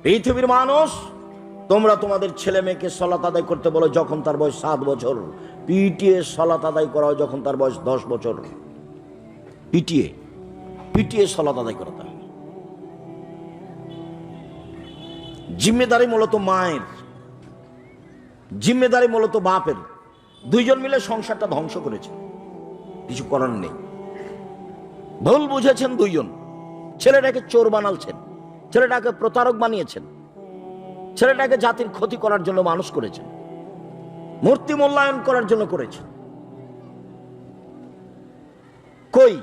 পৃথিবীর মানুষ, তোমরা তোমাদের ছেলে মেয়েকে সালাত আদায় করতে বলো যখন তার বয়স 7 বছর, পিটিয়ে সালাত আদায় করা হয় যখন তার বয়স 10 বছর। পিটিয়ে পিটিয়ে সালাত আদায় করা। তার জিম্মেদারি মূলত মায়ের, জিম্মেদারি মূলত বাপের। দুইজন মিলে সংসারটা ধ্বংস করেছে, কিছু করার নেই। ভুল বুঝেছেন দুইজন, ছেলেটাকে চোর বানালছেন, ছেলেটাকে প্রতারক বানিয়েছেন, ছেলেটাকে জাতির ক্ষতি করার জন্য মানুষ করেছেন, মূর্তি মূল্যায়ন করার জন্য করেছেন। কই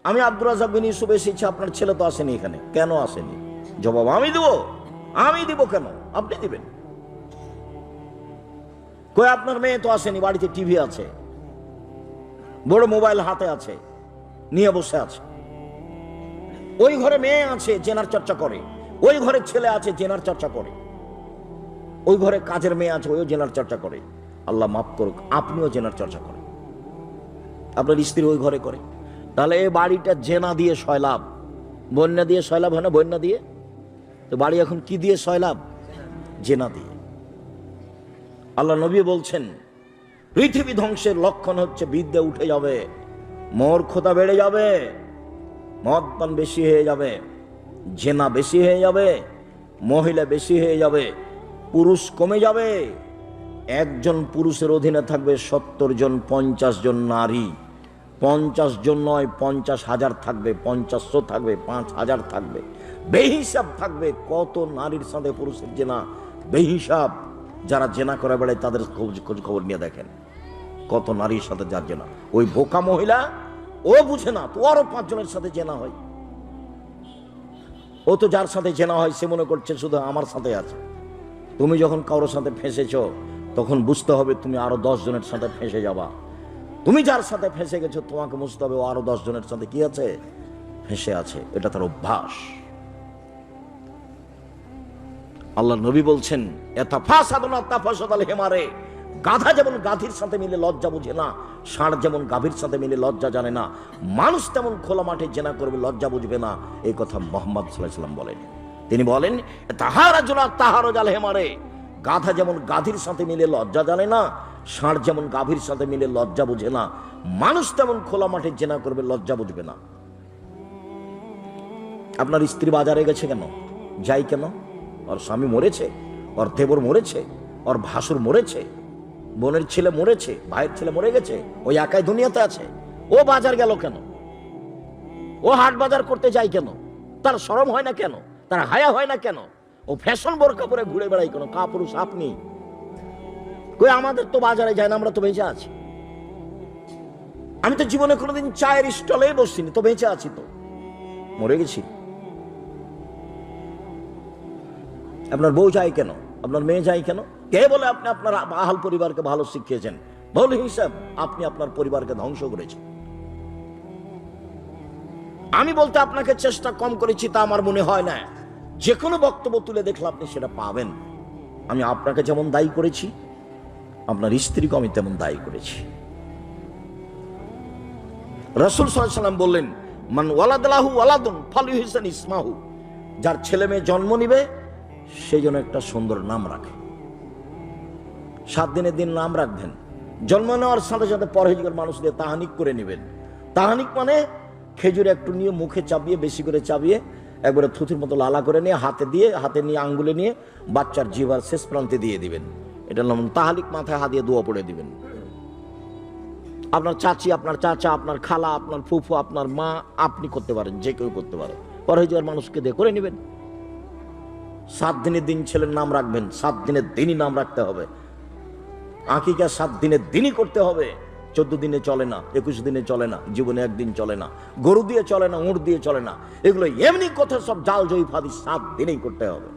আমি আব্দুর রাজ্জাক বিন ইউসুফ এসেছি, আপনার ছেলে তো আসেনি এখানে, কেন আসেনি? জবাব আমি দেব। আমি দিব কেন? আপনি দিবেন। কই আপনার মেয়ে তো আসেনি, বাড়িতে টিভি আছে, বড় মোবাইল হাতে আছে, নিয়ে বসে আছে। ওই ঘরে মেয়ে আছে জেনার চর্চা করে, ওই ঘরে ছেলে আছে জেনার চর্চা করে, ওই ঘরে কাজের মেয়ে আছে ওইও জেনার চর্চা করে। আল্লাহ মাফ করুক, আপনিও জেনার চর্চা করেন, আপনার স্ত্রী ওই ঘরে করে। তাহলে এই বাড়িটা জেনা দিয়ে সয়লাভ, বন্যা দিয়ে সয়লাভ হয় না? বন্যা দিয়ে তো বাড়ি এখন কি দিয়ে সয়লাভ? জেনা দিয়ে। আল্লাহ নবী বলছেন পৃথিবী ধ্বংসের লক্ষণ হচ্ছে বিদ্যা উঠে যাবে, মূর্খতা বেড়ে যাবে, মদ পান বেশি হয়ে যাবে, জেনা বেশি হয়ে যাবে, মহিলা বেশি হয়ে যাবে, পুরুষ কমে যাবে। একজন পুরুষের অধীনে থাকবে 70 জন, 50 জন নারী। 50 জন নয়, 50,000 থাকবে, 500 থাকবে, 5,000 থাকবে। বেহিসাব থাকবে কত নারীর সাথে পুরুষের জেনা, বেহিসাব। যারা জেনা করে বেড়ায় তাদের খোঁজ খবর নিয়ে দেখেন কত নারীর সাথে যার জেনা। ওই বোকা মহিলা ও বুঝে না তো আরো 5 জনের সাথে জেনা হয়। ও তো যার সাথে জেনা হয় সে মনে করছে শুধু আমার সাথে আছে। তুমি যখন কারোর সাথে ফেঁসেছ তখন বুঝতে হবে তুমি আরো 10 জনের সাথে ফেঁসে যাবা। তুমি যার সাথে ফেঁসে গেছো তোমাকে বুঝতে হবে ও আরো 10 জনের সাথে কি আছে? ফেঁসে আছে। এটা তার অভ্যাস। আল্লাহ নবী বলছেন হেমারে, গাধা যেমন গাভীর সাথে মিলে লজ্জা বুঝে না, ষাঁড় যেমন গাভীর সাথে মিলে লজ্জা জানে না, মানুষ তেমন খোলা মাঠে জেনা করবে লজ্জা বুঝবে না। এই কথা মুহাম্মদ সাল্লাল্লাহু আলাইহি ওয়াসাল্লাম বলেন। তিনি বলেন হেমারে, গাধা যেমন গাধীর সাথে মিলে লজ্জা জানে না, ষাঁড় যেমন গাভীর সাথে মিলে লজ্জা বুঝে না, মানুষ তেমন খোলা মাঠে জেনা করবে লজ্জা বুঝবে না। আপনার স্ত্রী বাজারে গেছে কেন? যাই কেন? ওর স্বামী মরেছে, ওর দেবর মরেছে, ওর ভাসুর মরেছে, বোনের ছেলে মরেছে, ভাইয়ের ছেলে মরে গেছে, ওই একাই দুনিয়াতে আছে। ও বাজার গেল কেন? ও হাট বাজার করতে যায় কেন? তার শরম হয় না কেন? তার হায়া হয় না কেন? ও ফ্যাশন বোরকা পরে ঘুরে বেড়াই কেন? কাপুরুষ আপনি। কই আমাদের তো বাজারে যায় না, আমরা তো বেঁচে আছি। আমি তো জীবনে কোনোদিন চায়ের স্টলে বসিনি, তো বেঁচে আছি, তো মরে গেছি। আপনার বউ যায় কেন? আপনার মেয়ে যায় কেন? কে বলে আপনি আপনার আহাল পরিবারকে ভালো শিখিয়েছেন? ভুল হিসাব, আপনি আপনার পরিবারকে ধ্বংস করেছেন। আমি বলতে আপনাকে চেষ্টা কম করেছি তা আমার মনে হয় না। যে কোনো বক্তব্য তুলে দেখলে আপনি সেটা পাবেন। আমি আপনাকে যেমন দায়ী করেছি, আপনার স্ত্রীকে আমি তেমন দায়ী করেছি। রাসূল সাল্লাল্লাহু আলাইহি ওয়াসাল্লাম বললেন, মান ওয়ালাদাহু ওয়ালাদুন ফালইউহসিন ইসমাহু, যার ছেলে মেয়ে জন্ম নিবে সেই জন্য একটা সুন্দর নাম রাখে। 7 দিনের দিন নাম রাখবেন। জন্ম নেওয়ার সাথে সাথে পরহেজগার মানুষ দিয়ে তাহানিক করে নেবেন। তাহানিক মানে খেজুর একটু নিয়ে মুখে চাবিয়ে, বেশি করে চাবিয়ে একবারে থুথির মতো লালা করে নিয়ে হাতে নিয়ে আঙ্গুলে নিয়ে বাচ্চার জিহ্বার শেষ প্রান্তে দিয়ে দিবেন। এটা নাম তাহানিক। মাথায় হাত দিয়ে দোয়া পড়ে দিবেন। আপনার চাচি, আপনার চাচা, আপনার খালা, আপনার ফুফু, আপনার মা, আপনি করতে পারেন, যে কেউ করতে পারে। পরহেজগার মানুষকে দিয়ে করে নেবেন। 7 দিনের দিন ছেলের নাম রাখবেন, 7 দিনের দিনই নাম রাখতে হবে। আকিকা 7 দিনের দিনই করতে হবে। 14 দিনে চলে না, 21 দিনে চলে না, জীবনে একদিন চলে না, গরু দিয়ে চলে না, উঁট দিয়ে চলে না। এগুলো এমনি কথা, সব জাল জয়ী ফাদি। 7 দিনেই করতে হবে।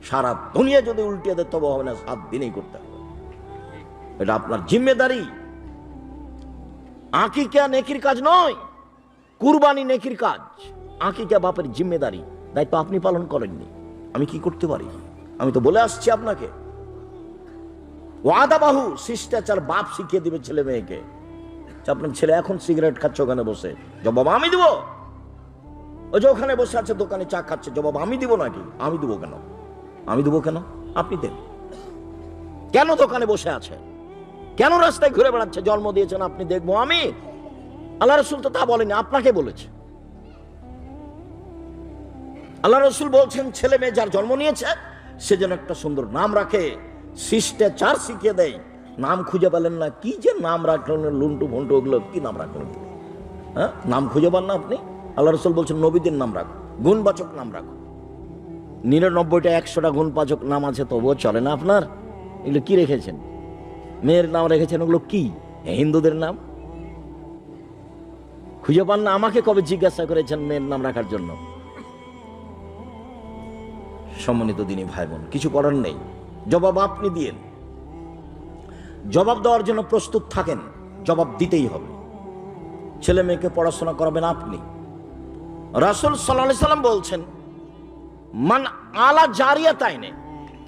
সারা দুনিয়া যদি উল্টিয়ে দেয় তবে হবে না, 7 দিনেই করতে হবে। এটা আপনার জিম্মেদারি। আকিকা নেকির কাজ নয়, কুরবানি নেকির কাজ। আকিকা বাপের জিম্মেদারি, দায়িত্ব আপনি পালন করেননি। আমি কি করতে পারি? আমি তো বলে আসছি আপনাকে। ওয়াদাবাহু, শিষ্টাচার বাপ শিখিয়ে দিবে ছেলে মেয়েকে। আপনার ছেলে এখন সিগারেট খাচ্ছে ওখানে বসে, জবাব আমি দিব। ওই যে ওখানে বসে আছে দোকানে চা খাচ্ছে, জবাব আমি দিব নাকি? আমি দিব কেন? আমি দেবো কেন? আপনি দেন। কেন দোকানে বসে আছে? কেন রাস্তায় ঘুরে বেড়াচ্ছে? জন্ম দিয়েছেন আপনি, দেখবো আমি? আল্লাহ রসুল তো তা বলেনি, আপনাকে বলেছে। আল্লাহ রসুল বলছেন ছেলে মেয়ে যার জন্ম নিয়েছে সে যেন একটা সুন্দর নাম রাখে, শিষ্টাচার শিখিয়ে দেয়। নাম খুঁজে পেলেন না, কি যে নাম রাখলেন, লুন্টু ভন্টু, ওগুলো কি নাম রাখলেন? হ্যাঁ, নাম খুঁজে পান না আপনি? আল্লাহ রসুল বলছেন নবীদের নাম রাখো, গুণবাচক নাম রাখো। 99টা 100টা গুণবাচক নাম আছে, তবুও চলে না আপনার? এগুলো কি রেখেছেন? মেয়ের নাম রেখেছেন, ওগুলো কি হিন্দুদের নাম? খুঁজে পান না? আমাকে কবে জিজ্ঞাসা করেছেন মেয়ের নাম রাখার জন্য? সম্মানিত দিনী ভাই বোন, কিছু করার নেই, জবাব আপনি দিয়েন। জবাব দেওয়ার জন্য প্রস্তুত থাকেন, জবাব দিতেই হবে। ছেলে মেয়েকে পড়াশোনা করাবেন আপনি। রাসূল সাল্লাল্লাহু আলাইহি সাল্লাম বলছেন মান আলা জারিয়া তাইনে,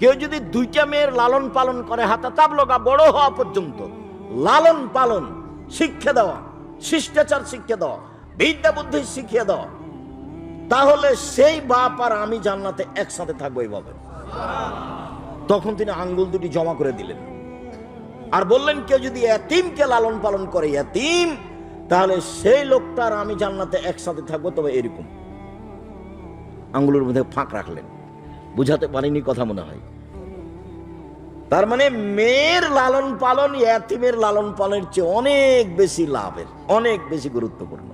কেউ যদি 2টা মেয়ের লালন পালন করে, হাতা তাবলগা, বড় হওয়া পর্যন্ত লালন পালন, শিক্ষা দেওয়া, শিষ্টাচার শিক্ষা দেওয়া, বিদ্যা বুদ্ধি শিখিয়ে দেওয়া, তাহলে সেই বাপ আর আমি জান্নাতে একসাথে থাকবো। এইভাবে তখন তিনি আঙ্গুল দুটি জমা করে দিলেন আর বললেন কেউ যদি এতিমকে লালন পালন করে, এতিম, তাহলে সেই লোকটার আমি জান্নাতে একসাথে থাকবো। তবে এরকম আঙ্গুলের মধ্যে ফাঁক রাখলেন, বুঝাতে পারিনি কথা মনে হয়। তার মানে মেয়ের লালন পালন এতিমের লালন পালনের চেয়ে অনেক বেশি লাভের, অনেক বেশি গুরুত্বপূর্ণ।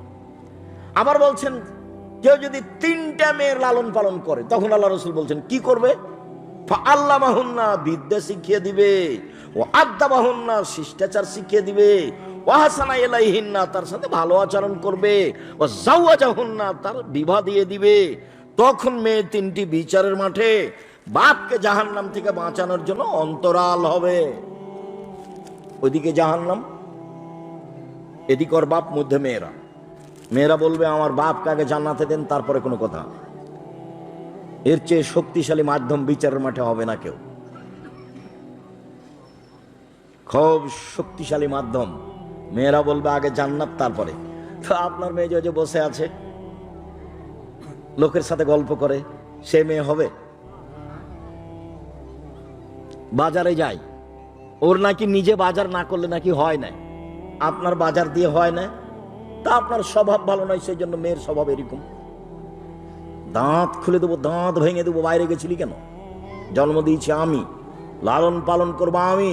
আবার বলছেন কেউ যদি 3টা মেয়ের লালন পালন করে, তখন আল্লাহ রাসূল বলছেন কি করবে? ফাআল্লামাহুন্না, বিদ্যা শিখিয়ে দিবে, ও আদাবাহুন্না, শিষ্টাচার শিখিয়ে দিবে, ওয়াহাসানা ইলাইহিন্না, তার সাথে ভালো আচরণ করবে, ও যাওয়াজাহুন্না, তার বিবাহ দিয়ে দিবে। তখন মেয়ে 3টি বিচারের মাঠে বাপকে জাহান্নাম থেকে বাঁচানোর জন্য অন্তরাল হবে। ওইদিকে জাহান্নাম, এদিকে ওর বাপ, মধ্যে মেয়েরা। মেয়েরা বলবে আমার বাপকে আগে জান্নাতে দেন, তারপরে কোনো কথা। এর চেয়ে শক্তিশালী মাধ্যম বিচারের মাঠে হবে না কেউ। খুব শক্তিশালী মাধ্যম। মেয়েরা বলবে আগে জান্নাত, তারপরে। তো আপনার মেয়ে যে বসে আছে, লোকের সাথে গল্প করে, সে মেয়ে হবে? বাজারে যাই, ওর নাকি নিজে বাজার না করলে নাকি হয় না, আপনার বাজার দিয়ে হয় না। তা আপনার স্বভাব ভালো নয়, সেই জন্য মেয়ের স্বভাব এরকম। দাঁত খুলে দেবো, দাঁত ভেঙে দেবো, বাইরে গেছিলি কেন? জন্ম দিয়েছি আমি, লালন পালন করবো আমি,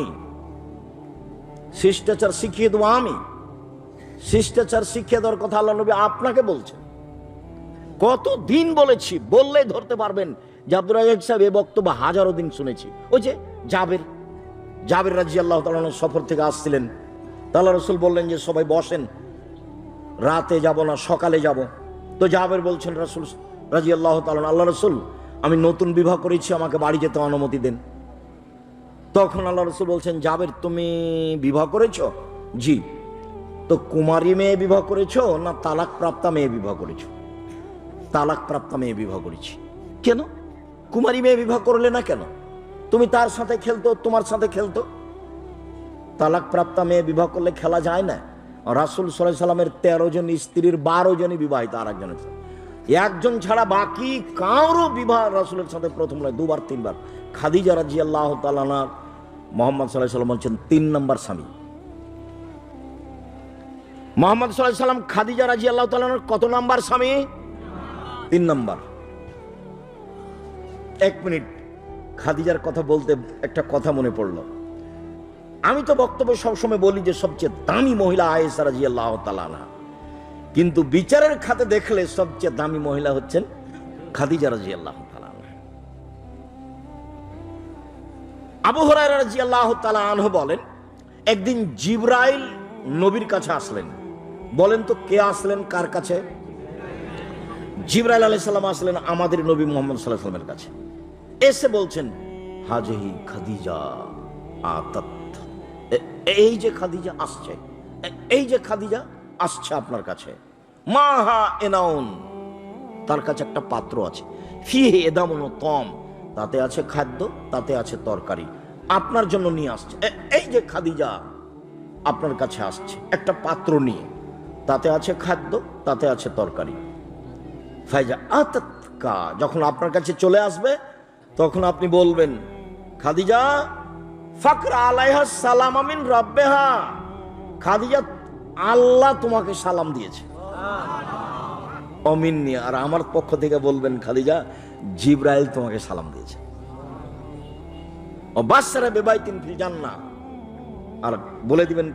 শিষ্টাচার শিখিয়ে দেবো আমি। শিষ্টাচার শিখিয়ে দেওয়ার কথা আল্লাহ নবী আপনাকে বলছেন। কতদিন বলেছি, বললেই ধরতে পারবেন যে আব্দুর রাজ্জাক সাহেব এই বক্তব্য হাজারো দিন শুনেছি। ওই যে জাবের রাদিয়াল্লাহু তাআলা সফর থেকে আসছিলেন, আল্লাহ রাসূল বললেন যে সবাই বসেন, রাতে যাব না সকালে যাব। তো জাবের বলছেন রাসূল রাদিয়াল্লাহু তাআলা, আল্লাহ রাসূল আমি নতুন বিবাহ করেছি, আমাকে বাড়ি যেতে অনুমতি দেন। তখন আল্লাহ রাসূল বলছেন জাবের তুমি বিবাহ করেছো? জি। তো কুমারী মেয়ে বিবাহ করেছো না তালাক প্রাপ্তা মেয়ে বিবাহ করেছো? তালাক প্রাপ্তা মেয়ে বিবাহ করেছি। কেন কুমারী মেয়ে বিবাহ করলে না কেন? তুমি তার সাথে খেলতো, তোমার সাথে খেলতো। তালাক প্রাপ্তা মেয়ে বিবাহ করলে খেলা যায় না। রাসূল সাল্লাল্লাহু আলাইহি সাল্লামের 13 জন স্ত্রীর 12 জনই বিবাহিত, আর একজনের সাথে, একজন ছাড়া বাকি কারো বিবাহ রাসূলের সাথে প্রথম নয়, 2 বার 3 বার। খাদিজা রাদিয়াল্লাহু তাআলা আনহা মুহাম্মদ সাল্লাল্লাহু আলাইহি সাল্লাম বলছেন 3 নম্বর স্বামী। মুহাম্মদ সাল্লাল্লাহু আলাইহি সাল্লাম খাদিজা রাদিয়াল্লাহু তাআলা আনহার কত নাম্বার স্বামী? 3 নাম্বার। 1 মিনিট, খাদিজার কথা বলতে একটা কথা মনে পড়লো। আমি তো বক্তব্য সবসময় বলি যে সবচেয়ে দামি মহিলা আয়েশা রাদিয়াল্লাহু তাআলা আনহা, কিন্তু বিচারের খাতে দেখলে সবচেয়ে দামি মহিলা হচ্ছেন খাদিজা রাদিয়াল্লাহু তাআলা আনহা। আবু হুরায়রা রাদিয়াল্লাহু তাআলা আনহু বলেন একদিন জিবরাইল নবীর কাছে আসলেন। বলেন তো কে আসলেন কার কাছে? জিবরাইল আলাইহিস সালাম আসলেন আমাদের নবী মুহাম্মদ সাল্লাল্লাহু আলাইহি ওয়াসাল্লামের কাছে। এসে বলছেন হাজিহি খাদিজা আতাত, এই যে খাদিজা আসছে, এই যে খাদিজা আসছে আপনার কাছে। মাহা এনাউন, তার কাছে একটা পাত্র আছে, ফিহি এদামুন তম, তাতে আছে খাদ্য, তাতে আছে তরকারি, আপনার জন্য নিয়ে আসছে। এই যে খাদিজা আপনার কাছে আসছে একটা পাত্র নিয়ে, তাতে আছে খাদ্য, তাতে আছে তরকারি। ফাইজা আতাতকা, যখন আপনার কাছে চলে আসবে তখন আপনি বলবেন, খাদিজা ফাকরা আলাইহা সালাম মিন রাব্বিহা, খাদিজা আল্লাহ তোমাকে সালাম দিয়েছে, অমিন্নি, আর আমার পক্ষ থেকে বলবেন, খাদিজা জিবরাইল তোমাকে সালাম দিয়েছে। অবাসসারা বিবাইতিন ফিল জান্নাহ, আর বলে দিবেন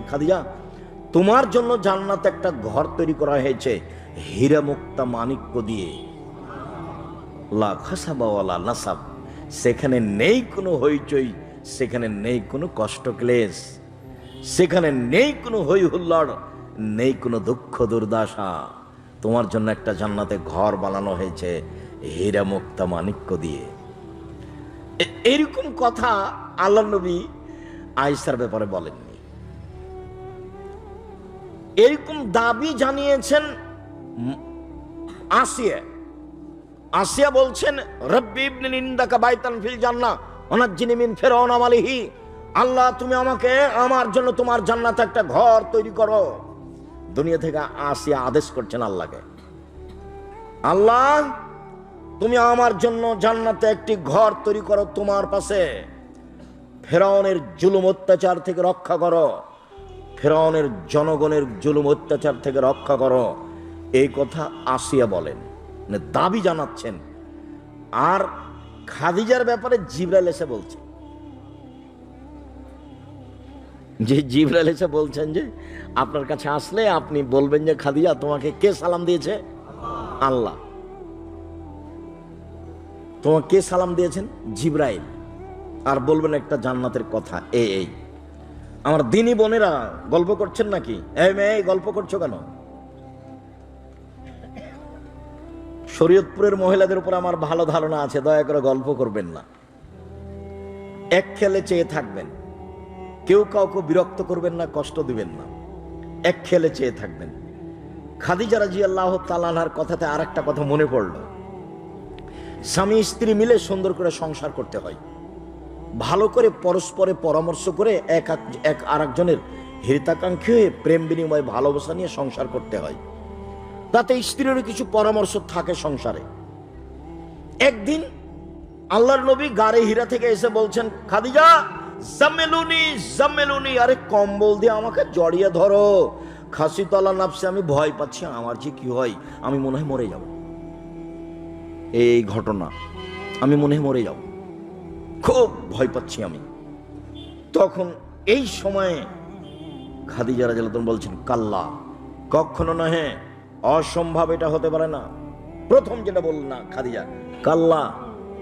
খাদিজা তোমার জন্য জান্নাতে একটা ঘর তৈরি করা হয়েছে হীরা মুক্তা মাণিক্য দিয়ে, লা খাসাবা ওয়ালা নাসাব, সেখানে নেই কোনো হইচই, সেখানে নেই কোনো কষ্ট ক্লেশ, সেখানে নেই কোনো হই হুল্লোড়, নেই কোনো দুঃখ দুর্দশা। তোমার জন্য একটা জান্নাতে ঘর বানানো হয়েছে হীরা মুক্তা মাণিক্য দিয়ে। এরকম কথা আল্লাহ নবী আয়েশার ব্যাপারে বলেননি। এরকম দাবি জানিয়েছেন আসিয়া বলছেন, রব্বি ইবনি ইনদাকা বাইতান ফিল জান্নাহ ওয়ানাজ্জিনি মিন ফিরআউন ওয়া মালিহি, আল্লাহ তুমি আমাকে আমার জন্য তোমার জান্নাতে একটা ঘর তৈরি করো। দুনিয়া থেকে আসিয়া আদেশ করছেন আল্লাহকে, আল্লাহ তুমি আমার জন্য জান্নাতে একটি ঘর তৈরি করো, তোমার পাশে ফিরআউনের জুলুম অত্যাচার থেকে রক্ষা করো, ফিরআউনের জনগণের জুলুম অত্যাচার থেকে রক্ষা করো। এই কথা আসিয়া বলেন, মানে দাবি জানাচ্ছেন। আর খাদিজার ব্যাপারে জিবরাইল এসে বলছে, যে জিবরাইল এসে বলছেন যে আপনার কাছে আসলে আপনি বলবেন যে খাদিজা তোমাকে কে সালাম দিয়েছে? আল্লাহ। তোমাকে কে সালাম দিয়েছেন? জিবরাইল। আর বলবেন একটা জান্নাতের কথা। এই আমার দিনী বোনেরা গল্প করছেন নাকি? এই মেয়ে গল্প করছো কেন? শরীয়তপুরের মহিলাদের উপর আমার ভালো ধারণা আছে, দয়া করে গল্প করবেন না, এক খেলে চেয়ে থাকবেন, কেউ কাউকে বিরক্ত করবেন না, কষ্ট দিবেন না, এক খেলে চেয়ে থাকবেন। খাদিজা রাদিয়াল্লাহু তাআলা আনহার কথাতে আরেকটা কথা মনে পড়ল। স্বামী স্ত্রী মিলে সুন্দর করে সংসার করতে হয়, ভালো করে পরস্পরে পরামর্শ করে এক আরেকজনের হিতাকাঙ্ক্ষী হয়ে প্রেম বিনিময় ভালোবাসা নিয়ে সংসার করতে হয়, তাতে স্ত্রীরও কিছু পরামর্শ থাকে সংসারে। একদিন আল্লাহর নবী গারে হীরা থেকে এসে বলছেন, খাদিজা জাম্মেলুনি জাম্মেলুনি, আরে কম্বল দিয়ে আমাকে জড়িয়ে ধরো, খাসি তলা নাফসে, আমি ভয় পাচ্ছি, আমার যে কি হয়, আমি মনে হয় মরে যাব। এই ঘটনা, আমি মনে হয় মরে যাব, খুব ভয় পাচ্ছি আমি। তখন এই সময়ে খাদিজা রাদিয়াল্লাহু আনহা বলছেন, কাল্লা, কখনো নহে, অসম্ভব, এটা হতে পারে না। প্রথম যেটা বললেন না খাদিজা, কাল্লা,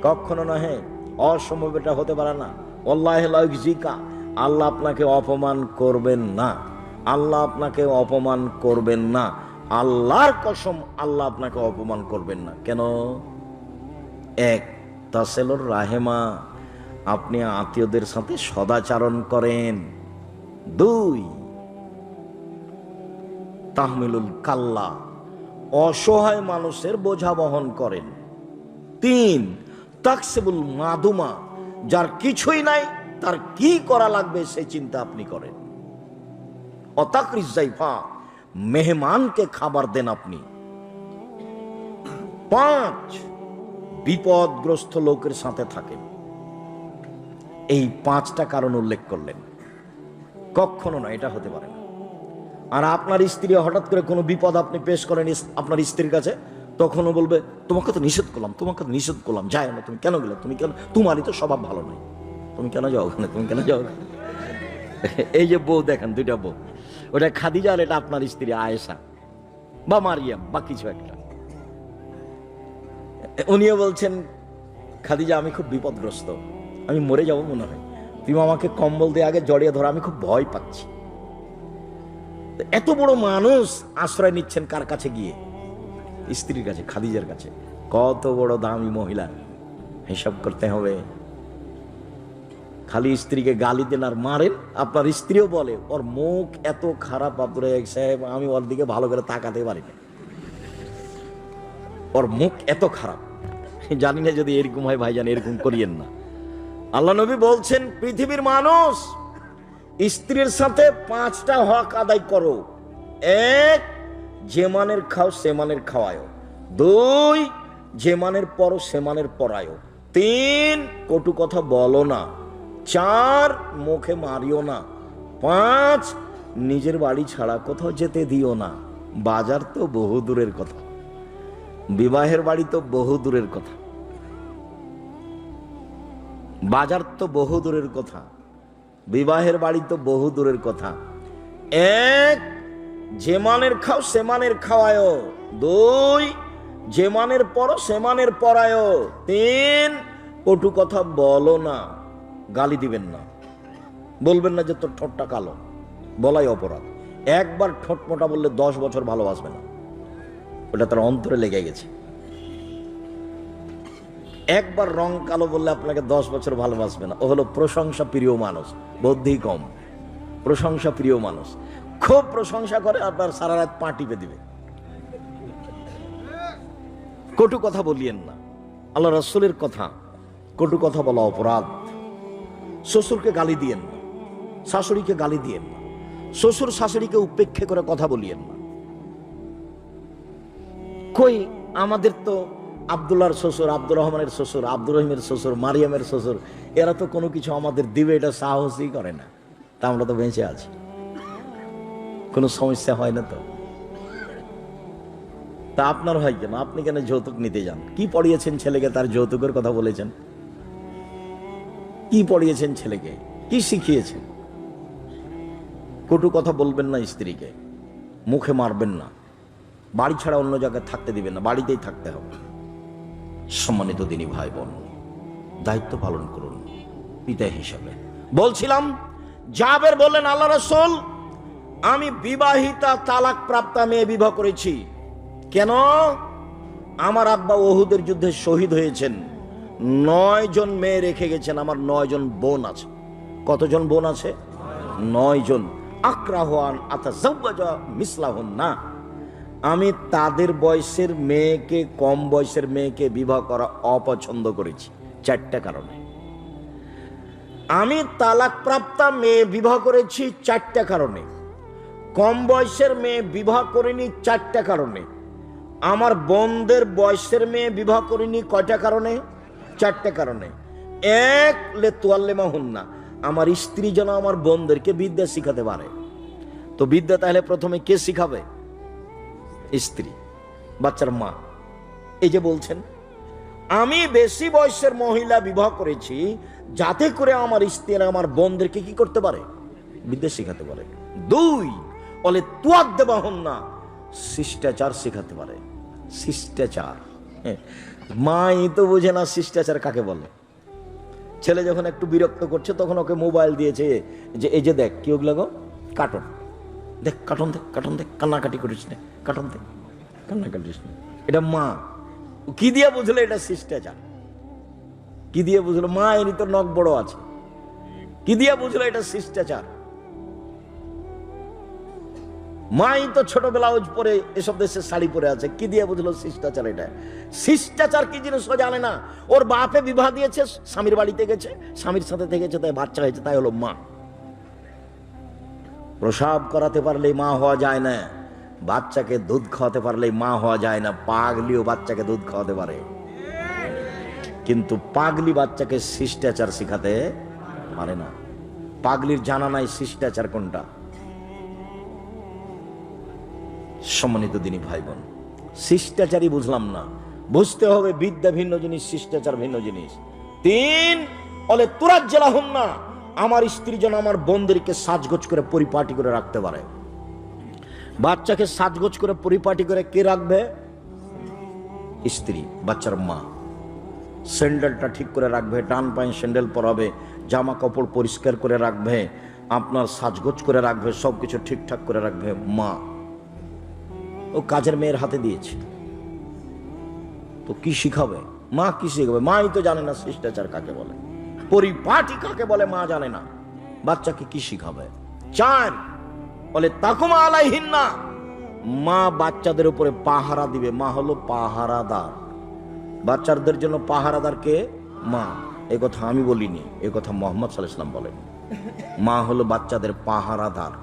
কখনো নহে, অসম্ভব, এটা হতে পারে না। ওয়াল্লাহি লা ইউযিকা, আল্লাহ আপনাকে অপমান করবেন না, আল্লাহ আপনাকে অপমান করবেন না, আল্লাহর কসম, আল্লাহ আপনাকে অপমান করবেন না। কেন? এক, তাসেলুর রাহেমা, আপনি আত্মীয়দের সাথে সদাচরণ করেন। দুই, তাহমিলুল কাল্লা, অসহায় মানুষের বোঝা বহন করেন। তিন, তাকসিবুল মাদুমা, যার কিছুই নাই তার কি করা লাগবে সেই চিন্তা আপনি করেন। অতাকরিজ জাইফা, মেহমানকে খাবার দেন আপনি। পাঁচ, বিপদগ্রস্ত লোকের সাথে থাকেন। এই পাঁচটা কারণ উল্লেখ করলেন। কখনো না, এটা হতে পারে না। আর আপনার স্ত্রী হঠাৎ করে কোনো বিপদ আপনি পেশ করেন আপনার স্ত্রীর কাছে, তখনও বলবে, তোমাকে তো নিষেধ করলাম, তোমাকে তো নিষেধ করলাম, যায় না, তুমি কেন গেলে, তুমি কেন, তোমারই তো স্বভাব ভালো নয়, তুমি কেন যাও ওখানে, তুমি কেন যাও। এই যে বউ দেখেন, দুইটা বউ, ওটা খাদিজা আর এটা আপনার স্ত্রী আয়েশা বা মারিয়াম বা কিছু একটা। উনিও বলছেন, খাদিজা আমি খুব বিপদগ্রস্ত, আমি মরে যাব মনে হয়, তুমি আমাকে কম্বল দিয়ে আগে জড়িয়ে ধরো, আমি খুব ভয় পাচ্ছি। এত বড় মানুষ আশ্রয় নিচ্ছেন কার কাছে গিয়ে? স্ত্রীর কাছে, খাদিজার কাছে। কত বড় দামি মহিলা, হিসাব করতে হবে। খালি স্ত্রীকে গালি দেন আর মারেন, আপনার স্ত্রীও বলে ওর মুখ এত খারাপ, আব্দুর রাজ্জাক সাহেব আমি ওর দিকে ভালো করে তাকাতে পারি না, ওর মুখ এত খারাপ। জানি না যদি এরকম হয় ভাইজান, এরকম করিয়েন না। আল্লাহ নবী বলছেন, পৃথিবীর মানুষ, স্ত্রীর সাথে পাঁচটা হক আদায় করো। এক, যে মানের খাও সে মানের খাওয়ায়। দুই, যে মানের পরো সে মানের পরায়ো। 3 কটু কথা বলো না, 4 মুখে মারিও না, 5 নিজের বাড়ি ছাড়া কোথাও যেতে দিও না। বাজার তো বহু দূরের কথা, বিবাহের বাড়ি তো বহু দূরের কথা, বাজার তো বহু দূরের কথা, বিবাহের বাড়ি তো বহু দূরের কথা। 1 যে মানের খাও সে মানের খাওয়ায়, 2 যে মানের পড়ো সে মানের পড়ায়, 3 কটু কথা বলো না। গালি দিবেন না, বলবেন না যে তোর ঠোঁটটা কালো, বলাই অপরাধ। একবার ঠোঁট মোটা বললে 10 বছর ভালোবাসবে না, ওটা তার অন্তরে লেগে গেছে। একবার রং কালো বললে আপনাকে 10 বছর ভালোবাসবে না। ও হলো প্রশংসা প্রিয় মানুষ, বুদ্ধি কম, প্রশংসা প্রিয় মানুষ। খুব প্রশংসা করে, আপনার সারা রাত পা টিপে দিবে। কটু কথা বলিয়েন না, আল্লাহ রাসূলের কথা, কটু কথা বলা অপরাধ। শ্বশুরকে গালি দিয়েন না, শাশুড়িকে গালি দিয়েন না, শ্বশুর শাশুড়িকে উপেক্ষা করে কথা বলিয়েন না। কই আমাদের তো আব্দুল্লাহর শ্বশুর, আব্দুর রহমানের শ্বশুর, আব্দুর রহিমের শ্বশুর, মারিয়ামের শ্বশুর, এরা তো কোনো কিছু আমাদের দিবে এটা সাহসই করে না, তা আমরা তো বেঁচে আছি, কোনো সমস্যা হয় না। তো তা আপনার হয় কেন? আপনি কেন যৌতুক নিতে যান? কি পড়িয়েছেন ছেলেকে তার যৌতুকের কথা বলেছেন? কি পড়িয়েছেন ছেলেকে? কি শিখিয়েছেন? কটু কথা বলবেন না স্ত্রীকে, মুখে মারবেন না, বাড়ি ছাড়া অন্য জায়গায় থাকতে দিবেন না, বাড়িতেই থাকতে হবে। সম্মানিত দিনী ভাই বোন, দায়িত্ব পালন করুন পিতা হিসাবে। বলছিলাম, জাবের বললেন, আল্লাহ রাসূল আমি বিবাহিতা তালাক প্রাপ্তা মেয়ে বিবাহ করেছি। কেন? আমার আব্বা ওহুদের যুদ্ধে শহীদ হয়েছেন, 9 জন মেয়ে রেখে গেছেন, আমার 9 জন বোন আছে। কতজন বোন আছে? 9 জন। আক্রাহান আতাজাওয়াজা মিসলাহুন্না, আমি তাদের বয়সের মেয়েকে, কম বয়সের মেয়েকে বিবাহ করা অপছন্দ করেছি 4টা কারণে। আমি তালাক প্রাপ্তা মেয়ে বিবাহ করেছি 4টা কারণে, কম বয়সের মেয়ে বিবাহ করিনি 4টা কারণে, আমার বোনদের বয়সের মেয়ে বিবাহ করিনি কয়টা কারণে? 4টা কারণে। 1 লে তুয়াল্লিমাহুন্না, আমার স্ত্রী যেন আমার বোনদেরকে বিদ্যা শিখাতে পারে। তো বিদ্যা তাহলে প্রথমে কে শিখাবে? স্ত্রী, বাচ্চার মা। এই যে বলছেন, আমি বেশি বয়সের মহিলা বিবাহ করেছি যাতে করে আমার স্ত্রী আমার বোনদেরকে কি করতে পারে? বিদ্যা শিখাতে পারে। 2 বলে তুয়াদ্দেবাহুন্না, শিষ্টাচার শিখাতে পারে। শিষ্টাচার, মাই তো বুঝে না শিষ্টাচার কাকে বলে। ছেলে যখন একটু বিরক্ত করছে তখন ওকে মোবাইল দিয়েছে, যে এই যে দেখ কি ওগুলো গো, কার্টুন দেখ, কার্টুন দেখ, কার্টুন দেখ, কান্নাকাটি করিস না, কার্টুন দেখ, কান্নাকাটিস না। এটা মা। কি দিয়ে বুঝলো এটা শিষ্টাচার? কি দিয়ে বুঝলো? মা এরই তো নখ বড় আছে, কি দিয়ে বুঝলো এটা শিষ্টাচার? মাই তো ছোট ব্লাউজ পরে এসব দেশে শাড়ি পরে আছে, কি দিয়ে বুঝলো শিষ্টাচার? এটা শিষ্টাচার কি জিনিস ও জানে না। ওর বাপে বিবাহ দিয়েছে, স্বামীর বাড়িতে গেছে, স্বামীর সাথে থেকেছে, তাই বাচ্চা হয়েছে, তাই হলো মা। প্রসাব করাতে পারলেই মা হওয়া যায় না, বাচ্চাকে দুধ খাওয়াতে পারলেই মা হওয়া যায় না। পাগলিও বাচ্চাকে দুধ খাওয়াতে পারে, কিন্তু পাগলি বাচ্চাকে শিষ্টাচার শিখাতে পারে না। পাগলির জানা নাই শিষ্টাচার কোনটা। সম্মানিত দিনী ভাই বোন, শিষ্টাচারই বুঝলাম না, বুঝতে হবে বিদ্যা ভিন্ন জিনিস, শিষ্টাচার ভিন্ন জিনিস। 3 বলে তুরাজ্জালাহুন্না, আমার স্ত্রী যেন আমার বোনদেরকে সাজগোজ করে পরিপাটি করে রাখতে পারে। বাচ্চাকে সাজগোজ করে পরিপাটি করে কে রাখবে? স্ত্রী, বাচ্চার মা। স্যান্ডেলটা ঠিক করে রাখবে, ডান পায়ে স্যান্ডেল পরাবে, জামা কাপড় পরিষ্কার করে রাখবে, আপনার সাজগোজ করে রাখবে, সবকিছু ঠিকঠাক করে রাখবে মা। ও কাজের মেয়ের হাতে দিয়েছে, তো কি শিখাবে? মা কি শিখাবে? মাই তো জানে না শিষ্টাচার কাকে বলে, পরিপাটি কাকে বলে মা জানে না, বাচ্চাকে কি শিখাবে? 4 বলে তাকুমা আলাইহিন্না, মা বাচ্চাদের উপরে পাহারা দিবে। মা হলো পাহারাদার, বাচ্চাদের জন্য পাহারাদার কে? মা। এ কথা আমি বলিনি, এ কথা মুহাম্মদ সাল্লাল্লাহু আলাইহি ওয়াসাল্লাম বলেন। মা হলো বাচ্চাদের পাহারাদার।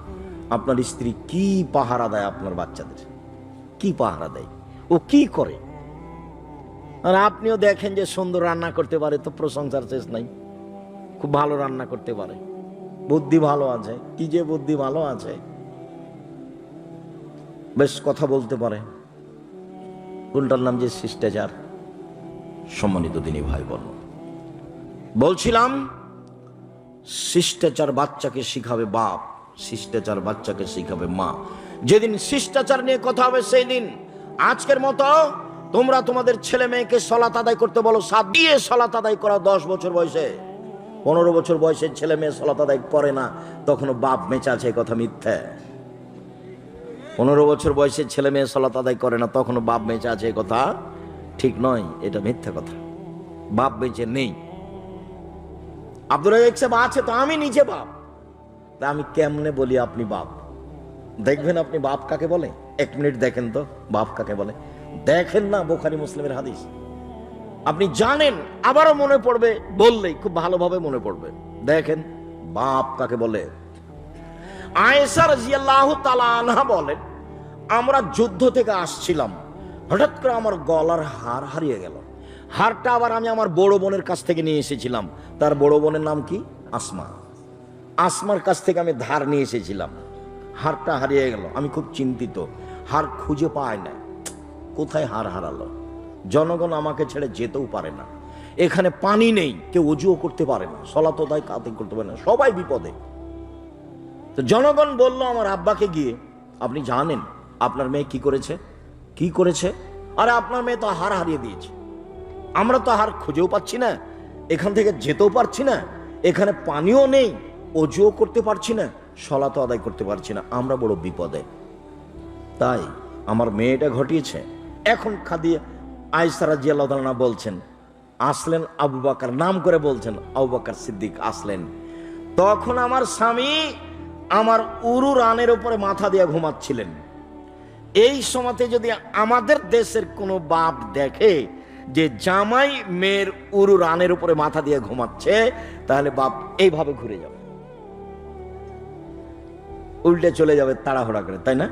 আপনার স্ত্রী কি পাহারা দেয়? আপনার বাচ্চাদের কি পাহারা দেয়? ও কি করে? আর আপনিও দেখেন যে সুন্দর রান্না করতে পারে, তো প্রশংসার শেষ নাই। খুব ভালো রান্না করতে পারে, বুদ্ধি ভালো আছে, কি যে বুদ্ধি ভালো আছে, বেশ কথা বলতে পারে, কোনটার নাম যে শিষ্টাচার। সম্মানিত দিনী ভাই বোন, বলছিলাম শিষ্টাচার বাচ্চাকে শিখাবে বাপ, শিষ্টাচার বাচ্চাকে শিখাবে মা। যেদিন শিষ্টাচার নিয়ে কথা হবে সেই দিন, আজকের মতো তোমরা তোমাদের ছেলে মেয়েকে সালাত আদায় করতে বলো, সাত দিয়ে সালাত আদায় করা 10 বছর বয়সে, 15 বছর বয়সের ছেলে মেয়ে সালাত আদায় করে না, তখনও বাপ বেঁচে আছে, এই কথা মিথ্যা। 15 বছর বয়সের ছেলে মেয়ে সালাত আদায় করে না, তখনও বাপ বেঁচে আছে, এই কথা ঠিক নয়, এটা মিথ্যা কথা। বাপ বেঁচে নেই। আব্দুল রাজ্জাক সাহেব আছে তো আমি নিজে বাপ, তা আমি কেমনে বলি আপনি বাপ? দেখবেন আপনি বাপ কাকে বলে, 1 মিনিট দেখেন তো বাপ কাকে বলে। দেখেন না বুখারী মুসলিমের হাদিস, আপনি জানেন, আবারও মনে পড়বে, বললেই খুব ভালোভাবে মনে পড়বে। দেখেন বাপ কাকে বলে। আয়েশা রাদিয়াল্লাহু তাআলা আনহা বলেন, আমরা যুদ্ধ থেকে আসছিলাম, হঠাৎ করে আমার গলার হার হারিয়ে গেল। হারটা আবার আমি আমার বড় বোনের কাছ থেকে নিয়ে এসেছিলাম। তার বড় বোনের নাম কি? আসমা। আসমার কাছ থেকে আমি ধার নিয়ে এসেছিলাম। হারটা হারিয়ে গেল, আমি খুব চিন্তিত, হার খুঁজে পাই না, কোথায় হার হারালো। জনগণ আমাকে ছেড়ে যেতেও পারে না, এখানে পানি নেই, কেউ অজুও করতে পারে না, সলাত আদায় কাদের করতে পারে না, সবাই বিপদে। তো জনগণ বলল আমার আব্বাকে গিয়ে, আপনি জানেন আপনার মেয়ে কি করেছে? কি করেছে? আরে আপনার মেয়ে তো হার হারিয়ে দিয়েছে, আমরা তো হার খুঁজেও পাচ্ছি না, এখান থেকে যেতেও পারছি না, এখানে পানিও নেই, অজুও করতে পারছি না, সলাত আদায় করতে পারছি না, আমরা বড় বিপদে, তাই আমার মেয়েটা ঘটিয়েছে। এখন খাদিজা আয়েশা রাদিয়াল্লাহু তাআলা বলছেন, আসলেন আবু বকর, নাম করে বলছেন আবু বকর সিদ্দিক আসলেন। তখন আমার স্বামী আমার উরু রানের উপরে মাথা দিয়ে ঘুমাচ্ছিলেন। এই সময়তে যদি আমাদের দেশের কোনো বাপ দেখে যে জামাই মেয়ের উরু রানের উপরে মাথা দিয়ে ঘুমাচ্ছে, তাহলে বাপ এইভাবে ঘুরে যাবে, উল্টে চলে যাবে তাড়াহুড়া করে, তাই না?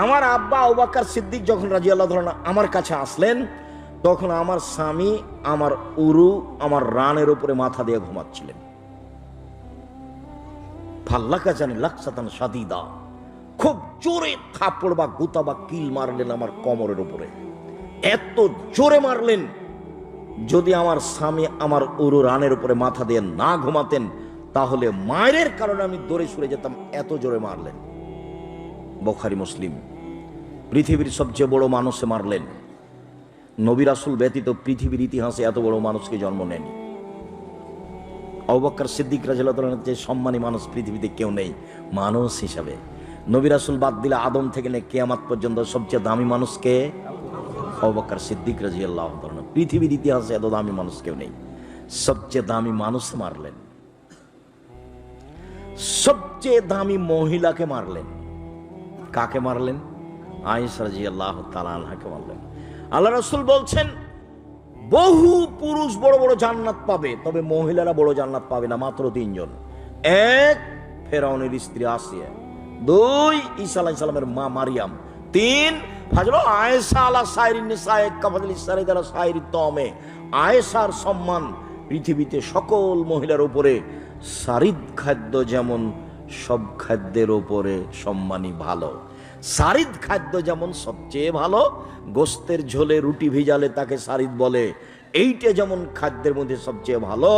আমার আব্বা আবু বকর সিদ্দিক যখন রাদিয়াল্লাহু তাআলা আমার কাছে আসলেন, তখন আমার স্বামী আমার উরু, আমার রানের উপরে মাথা দিয়ে ঘুমাচ্ছিলেন। ফাল্লাকা জানি লাকসাতান শাদীদা, খুব জোরে থাপ্পড় বা গুতা বা কিল মারলেন আমার কোমরের উপরে, এত জোরে মারলেন, যদি আমার স্বামী আমার উরু রানের উপরে মাথা দিয়ে না ঘুমাতেন, তাহলে মায়ের কারণে আমি দৌড়ে সরে যেতাম, এত জোরে মারলেন। বুখারী মুসলিম। পৃথিবীর সবচেয়ে বড় মানুষে মারলেন, নবী রাসূল ব্যতীত পৃথিবীর ইতিহাসে এত বড় মানুষকে জন্ম নেয়নি। আবু বকর সিদ্দিক রাদিয়াল্লাহু তাআলার যে সম্মানী মানুষ পৃথিবীতে কেউ নেই মানুষ হিসাবে। নবী রাসূল বাদ দিলে আদম থেকে নিয়ে কিয়ামত পর্যন্ত সবচেয়ে দামি মানুষকে আবু বকর সিদ্দিক রাদিয়াল্লাহু তাআলা। পৃথিবীর ইতিহাসে এত দামি মানুষ কেউ নেই, সবচেয়ে দামি মানুষ মারলেন, সবচেয়ে দামি মহিলাকে মারলেন। কাকে মারলেন? আয়েশা রাদিয়াল্লাহু তাআলা আনহাকে মারলেন। আল্লাহ রাসূল বলছেন, বহু পুরুষ বড় বড় জান্নাত পাবে, তবে মহিলারা বড় জান্নাত পাবে না, মাত্র 3 জন। 1 ফেরাউনের স্ত্রী আসিয়া, 2 ঈসা আলাইহিস সালামের মা মারিয়াম, 3 ফাজলু আয়েশা আলা সাইরিন নিসায়ে কাফাদিল সারিদারা সাইরি তমে। আয়েশার সম্মান পৃথিবীতে সকল মহিলার উপরে, সারিদ খাদ্য যেমন সব খাদ্যের উপরে সম্মানী ভালো, সারিদ খাদ্য যেমন সবচেয়ে ভালো, গোস্তের ঝোলে রুটি ভিজালে তাকে সারিদ বলে, এইটা যেমন খাদ্যের মধ্যে সবচেয়ে ভালো,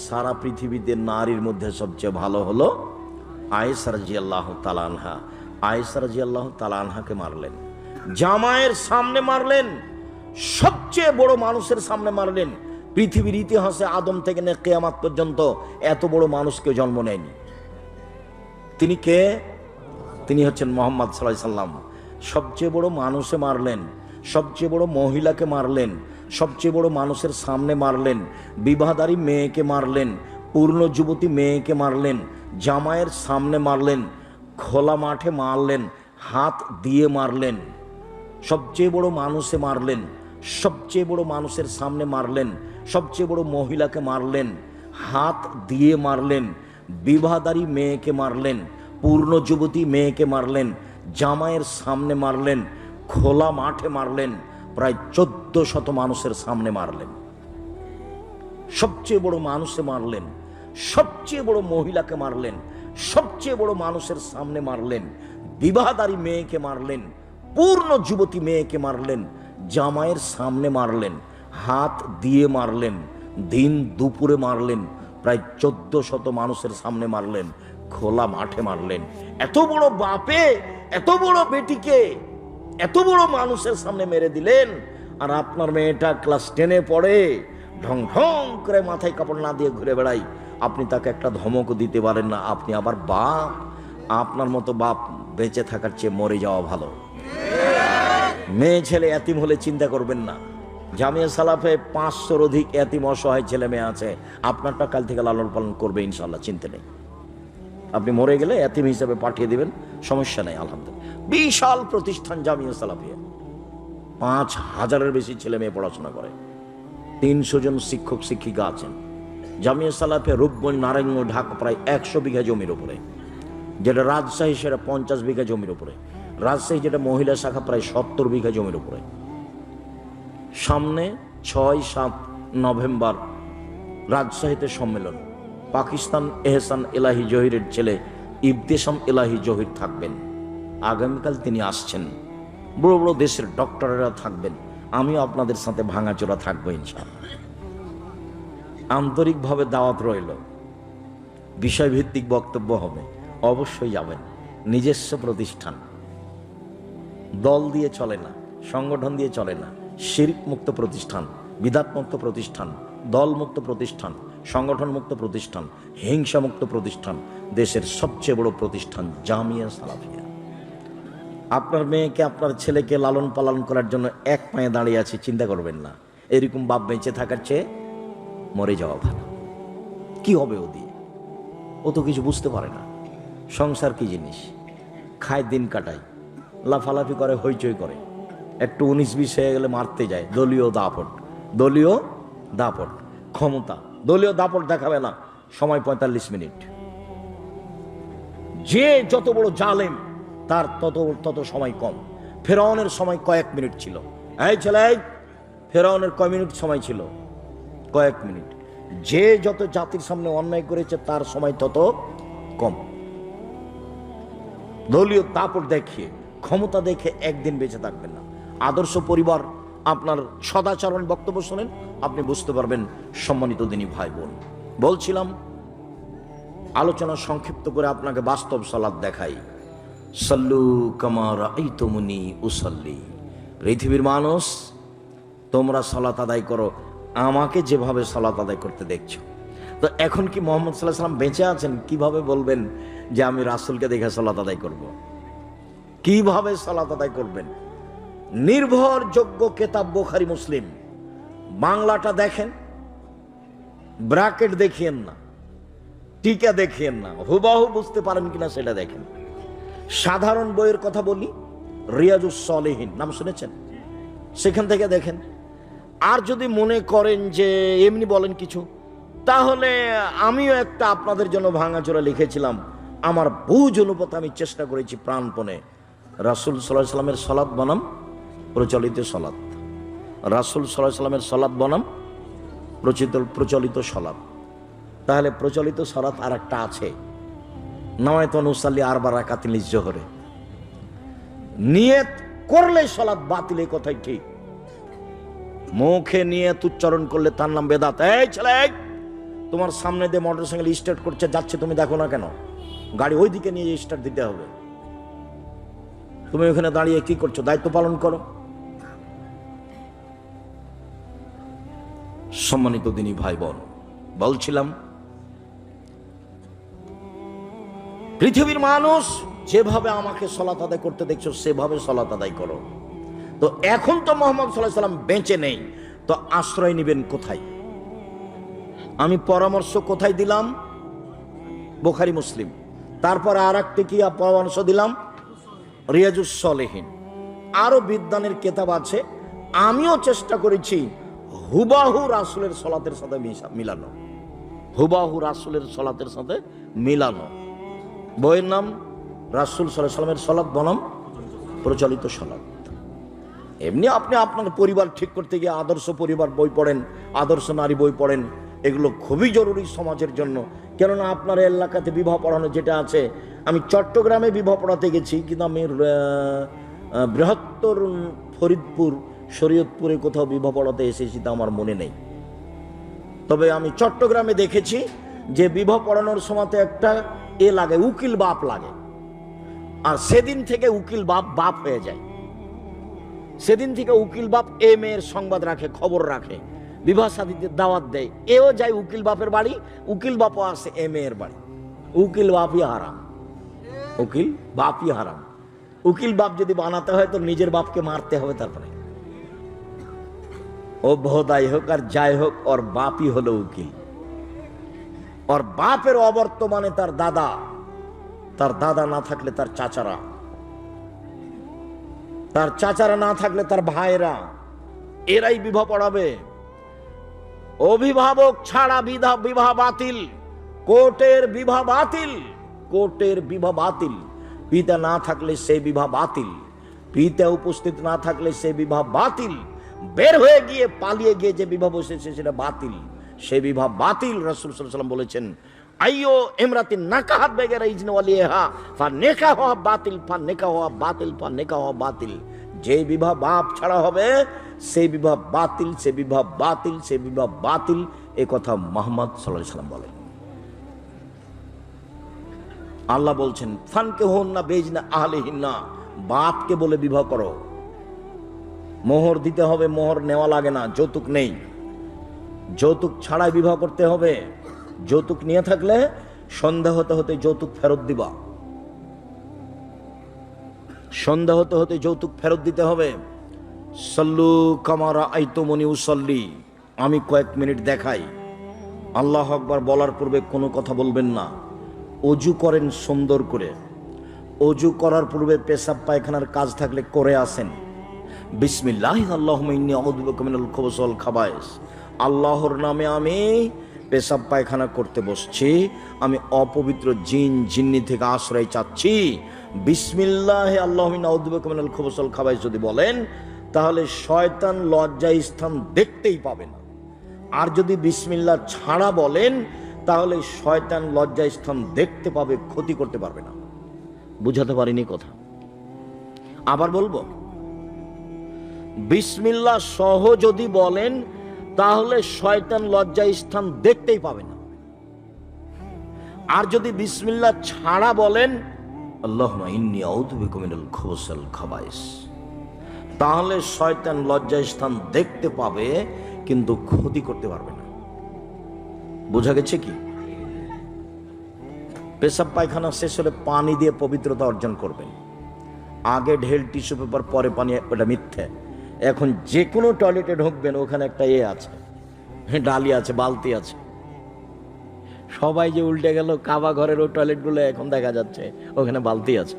সারা পৃথিবীতে নারীর মধ্যে সবচেয়ে ভালো হলো আয়েশা রাদিয়াল্লাহু তাআলা আনহা। আয়েশা রাদিয়াল্লাহু তাআলা আনহাকে মারলেন, জামাইয়ের সামনে মারলেন, সবচেয়ে বড় মানুষের সামনে মারলেন। পৃথিবীর ইতিহাসে আদম থেকে নিয়ে কিয়ামত পর্যন্ত এত বড় মানুষকে জন্ম নেয়নি। তিনি কে? তিনি হচ্ছেন মুহাম্মদ সাল্লাল্লাহু আলাইহি সাল্লাম। সবচেয়ে বড় মানুষে মারলেন, সবচেয়ে বড় মহিলাকে মারলেন, সবচেয়ে বড় মানুষের সামনে মারলেন, বিবাহদারী মেয়েকে মারলেন, পূর্ণ যুবতী মেয়েকে মারলেন, জামাইয়ের সামনে মারলেন, খোলা মাঠে মারলেন, হাত দিয়ে মারলেন, সবচেয়ে বড় মানুষে মারলেন, সবচেয়ে বড় মানুষের সামনে মারলেন, সবচেয়ে বড় মহিলাকে মারলেন, হাত দিয়ে মারলেন, বিবাহদারী মেয়েকে মারলেন, পূর্ণ যুবতী মেয়েকে মারলেন, জামাইয়ের সামনে মারলেন, খোলা মাঠে মারলেন, প্রায় 1400 মানুষের সামনে মারলেন। সবচেয়ে বড় মানুষে মারলেন, সবচেয়ে বড় মহিলাকে মারলেন, সবচেয়ে বড় মানুষের সামনে মারলেন, বিবাহদারী মেয়েকে মারলেন, পূর্ণ যুবতী মেয়েকে মারলেন, জামাইয়ের সামনে মারলেন, হাত দিয়ে মারলেন, দিন দুপুরে মারলেন, প্রায় 1400 মানুষের সামনে মারলেন, খোলা মাঠে মারলেন। এত বড় বাপে এত বড় বেটিকে এত বড় মানুষের সামনে মেরে দিলেন, আর আপনার মেয়েটা ক্লাস 10-এ পড়ে, ঢং ঢং করে মাথায় কাপড় না দিয়ে ঘুরে বেড়াই, আপনি তাকে একটা ধমকও দিতে পারেন না। আপনি আবার বাপ। আপনার মতো বাপ বেঁচে থাকার চেয়ে মরে যাওয়া ভালো। মেয়ে ছেলে এতিম হলে চিন্তা করবেন না। জামিয়া সালাফে 500-র অধিক এতিম অসহায় ছেলে মেয়ে আছে, আপনারটা কাল থেকে লালন পালন করবে ইনশাল্লাহ, চিন্তা নেই। আপনি মরে গেলে এতিম হিসাবে পাঠিয়ে দিবেন, সমস্যা নেই। আলহামদুলিল্লাহ, বিশাল প্রতিষ্ঠান জামিয়া সালাফিয়া, 5000-এর বেশি ছেলে মেয়ে পড়াশোনা করে, 300 জন শিক্ষক শিক্ষিকা আছেন। জামিয়া সালাফিয়া রূপগঞ্জ, নারায়ণগঞ্জ, ঢাকা প্রায় 100 বিঘা জমির উপরে, যেটা রাজশাহী সেটা 50 বিঘা জমির উপরে, রাজশাহী যেটা মহিলা শাখা প্রায় 70 বিঘা জমির উপরে। সামনে 6-7 নভেম্বর রাজশাহীতে সম্মেলন, পাকিস্তান এহসান এলাহি জহিরের ছেলে ইবতেসাম এলাহি জহির থাকবেন। আগামীকাল তিনি আসছেন। বড় বড় দেশের ডক্টরেরা থাকবেন, আমিও আপনাদের সাথে ভাঙাচোরা থাকবো ইনশাআল্লাহ। আন্তরিকভাবে দাওয়াত রইল, বিষয়ভিত্তিক বক্তব্য হবে, অবশ্যই যাবেন। নিজস্ব প্রতিষ্ঠান, দল দিয়ে চলে না, সংগঠন দিয়ে চলে না, শিরক মুক্ত প্রতিষ্ঠান, বিদাত মুক্ত প্রতিষ্ঠান, দল মুক্ত প্রতিষ্ঠান, সংগঠন মুক্ত প্রতিষ্ঠান, হিংসা মুক্ত প্রতিষ্ঠান, দেশের সবচেয়ে বড় প্রতিষ্ঠান জামিয়া সালাফিয়া। আপনার মেয়েকে, আপনার ছেলেকে লালন পালন করার জন্য এক পায়ে দাঁড়িয়ে আছে, চিন্তা করবেন না। এরকম বাপ বেঁচে থাকার চেয়ে মরে যাওয়া ভালো। কি হবে ও দিয়ে? ও তো কিছু বুঝতে পারে না সংসার কি জিনিস। খায়, দিন কাটায়, লাফালাফি করে, হইচই করে, একটু 19-20 হয়ে গেলে মারতে যায়। দলীয় দাপট, দলীয় দাপট, ক্ষমতা, দলীয় দাপট দেখাবে না, সময় 45 মিনিট। যে যত বড় জালেম তার তত সময় কম। ফেরাউনের সময় কয়েক মিনিট ছিল। এই ছেলে, ফেরাউনের কয় মিনিট সময় ছিল? কয়েক মিনিট। যে যত জাতির সামনে অন্যায় করেছে তার সময় তত কম। দলীয় দাপট দেখিয়ে, ক্ষমতা দেখে একদিন বেঁচে থাকবেন না। আদর্শ পরিবার, আপনার সদাচরণ বক্তব্য শোনেন, আপনি বুঝতে পারবেন। সম্মানিত দিনী ভাই বোন, বলছিলাম আলোচনা সংক্ষিপ্ত করে আপনাকে বাস্তব সালাত দেখাই। সাল্লু কামা রাআইতুমুনি উসাল্লি। পৃথিবীর মানুষ, তোমরা সালাত আদায় করো আমাকে যেভাবে সালাত আদায় করতে দেখছো। তো এখন কি মুহাম্মদ সাল্লাল্লাহু আলাইহি ওয়াসাল্লাম বেঁচে আছেন? কিভাবে বলবেন যে আমি রাসূলকে দেখে সালাত আদায় করব? কিভাবে সালাত আদায় করবেন? নির্ভরযোগ্য কিতাব বুখারী মুসলিম, বাংলাটা দেখেন, ব্র্যাকেট দেখিয়েন না, টিকা দেখিয়েন না, হুবহু বুঝতে পারেন কিনা সেটা দেখেন। সাধারণ বইয়ের কথা বলি, রিয়াজুস সালিহিন নাম শুনেছেন? সেখান থেকে দেখেন। আর যদি মনে করেন যে এমনি বলেন কিছু, তাহলে আমিও একটা আপনাদের জন্য ভাঙাচোরা লিখেছিলাম। আমার বুঝ অনুপাতে আমি চেষ্টা করেছি প্রাণপণে। রাসূল সাল্লাল্লাহু আলাইহি ওয়াসাল্লামের সালাত বনাম প্রচলিত সালাত, রাসূল সাল্লাল্লাহু আলাইহি ওয়াসাল্লামের সালাত বনাম প্রচলিত সালাত। তাহলে প্রচলিত সালাত আর একটা আছে, নাওয়াইতু নুসাল্লি আরবা রাকাতিন লিজ-জোহরে। নিয়ত করলে সালাত বাতিল, এই কথাই ঠিক। মুখে নিয়ত উচ্চারণ করলে তার নাম বেদাত। এই ছেলে, তোমার সামনে দিয়ে মোটরসাইকেল স্টার্ট করছে, যাচ্ছে, তুমি দেখো না কেন? গাড়ি ওইদিকে নিয়ে স্টার্ট দিতে হবে। তুমি ওখানে দাঁড়িয়ে কি করছো? দায়িত্ব পালন করো। সম্মানিত দিনী ভাই বোন, বলছিলাম পৃথিবীর মানুষ যেভাবে আমাকে সালাত আদায় করতে দেখছো সেভাবে সালাত আদায় করো। তো এখন তো মুহাম্মদ সাল্লাল্লাহু আলাইহি ওয়াসাল্লাম বেঁচে নেই, তো আশ্রয় নেবেন কোথায়? আমি পরামর্শ কোথায় দিলাম? বুখারী মুসলিম। তারপর আর একটি কি পরামর্শ দিলাম? রিয়াজুস সালিহিন। আরো বিদ্যানের কিতাব আছে, আমিও চেষ্টা করেছি হুবাহু রাসূলের সালাতের সাথে মিলানো, হুবাহু রাসূলের সালাতের সাথে মিলানো। বইয়ের নাম রাসূল সাল্লাল্লাহু আলাইহি ওয়াসাল্লামের সালাত বনাম প্রচলিত সালাত। এমনি আপনি আপনার পরিবার ঠিক করতে গিয়ে আদর্শ পরিবার বই পড়েন, আদর্শ নারী বই পড়েন, এগুলো খুবই জরুরি সমাজের জন্য। কেননা আপনার এলাকাতে বিবাহ পড়ানো যেটা আছে, আমি চট্টগ্রামে বিবাহ পড়াতে গেছি, কিন্তু আমি বৃহত্তর ফরিদপুর শরীয়তপুরে কোথাও বিবাহ পড়াতে এসেছি তা আমার মনে নেই। তবে আমি চট্টগ্রামে দেখেছি যে বিবাহ পড়ানোর সময় একটা লাগে, উকিল বাপ লাগে, আর সেদিন থেকে উকিল বাপ হয়ে যায়। সেদিন থেকে উকিল বাপ এ মেয়ের সংবাদ রাখে, খবর রাখে, বিবাহ শাদীতে দাওয়াত দেয়, এও যায় উকিল বাপের বাড়ি, উকিল বাপও আসে এ মেয়ের বাড়ি। উকিল বাপই হারাম, উকিল বাপই হারাম। উকিল বাপ যদি বানাতে হয় তো নিজের বাপকে মারতে হবে, তারপরে ও ভোদাই হোক আর যাই হোক, ওর বাপই হলো উকিল। ওর বাপের অবর্তমানে তার দাদা, তার দাদা না থাকলে তার চাচারা, তার চাচারা না থাকলে তার ভাইরা, এরাই বিবাহ পড়াবে। অভিভাবক ছাড়া বিবাহ বাতিল, কোর্টের বিবাহ বাতিল, কোর্টের বিবাহ বাতিল। পিতা না থাকলে সে বিবাহ বাতিল, পিতা উপস্থিত না থাকলে সে বিবাহ বাতিল। বের হয়ে গিয়ে পালিয়ে গিয়ে যে বিবাহ বসেছে সেটা বাতিল, সে বিবাহ বাতিল। রাসূল সাল্লাল্লাহু আলাইহি ওয়াসাল্লাম বলেছেন, আইয়ো ইমরাতিন নাকাহাত বেগাইরি ইজনি ওয়ালিহা ফানিকাহুহা বাতিল, ফানিকাহুহা বাতিল, ফানিকাহুহা বাতিল। যে বিবাহ বাপ ছাড়া হবে সেই বিবাহ বাতিল, সে বিবাহ বাতিল, সে বিবাহ বাতিল। এই কথা মুহাম্মদ সাল্লাল্লাহু আলাইহি ওয়াসাল্লাম বলেন। আল্লাহ বলছেন ফানকিহুন্না বিইজনি আহলিহিন্না, বাপকে বলে বিবাহ করো। মোহর দিতে হবে, মোহর নেওয়া লাগে না, যৌতুক নেই, যৌতুক ছাড়াই বিবাহ করতে হবে। যৌতুক নিয়ে থাকলে সন্ধ্যা হতে হতে যৌতুক ফেরত দিবা, সন্ধ্যা হতে হতে যৌতুক ফেরত দিতে হবে। সল্লু কামা রাআইতুমুনি উসাল্লি, আমি কয়েক মিনিট দেখাই। আল্লাহু আকবার বলার পূর্বে কোনো কথা বলবেন না। অজু করেন সুন্দর করে, অজু করার পূর্বে পেশাব পায়খানার কাজ থাকলে করে আসেন। বিসমিল্লাহি আল্লাহুম্মা ইন্নী আউযু বিকা মিনাল খুবুসি ওয়াল খাবায়েস, আল্লাহর নামে আমি পেশাব পায়খানা করতে বসছি, আমি অপবিত্র জিন জিন্নি থেকে আশ্রয় চাচ্ছি। বিসমিল্লাহি আল্লাহুম্মা ইন্নী আউযু বিকা মিনাল খুবুসি ওয়াল খাবায়েস যদি বলেন, তাহলে শয়তান লজ্জায় স্থান দেখতেই পাবে না। আর যদি বিসমিল্লাহ ছাড়া বলেন, তাহলে শয়তান লজ্জায় স্থান দেখতে পাবে, ক্ষতি করতে পারবে না। বুঝাতে পারিনি কথা? আবার বলবো, বিসমিল্লাহ সহ যদি বলেন তাহলে শয়তান লজ্জায় স্থান দেখতেই পাবে না। আর যদি বিসমিল্লাহ ছাড়া বলেন আল্লাহুম্মা ইন্নী আউযু বিকা মিনাল খুবুসি ওয়াল খাবায়েস, তাহলে শয়তান লজ্জায় স্থান দেখতে পাবে কিন্তু ক্ষতি করতে পারবে না। বোঝা গেছে কি? পেশাব পায়খানা শেষ হলে পানি দিয়ে পবিত্রতা অর্জন করবেন। আগে ঢেল টিস্যু পেপার, পরে পানি, ওটা মিথ্যে। এখন যে কোনো টয়লেটে ঢুকবেন, ওখানে একটা আছে, ডালি আছে, বালতি আছে। সবাই যে উল্টে গেল, কাবা ঘরের ও টয়লেটগুলো এখন দেখা যাচ্ছে ওখানে বালতি আছে।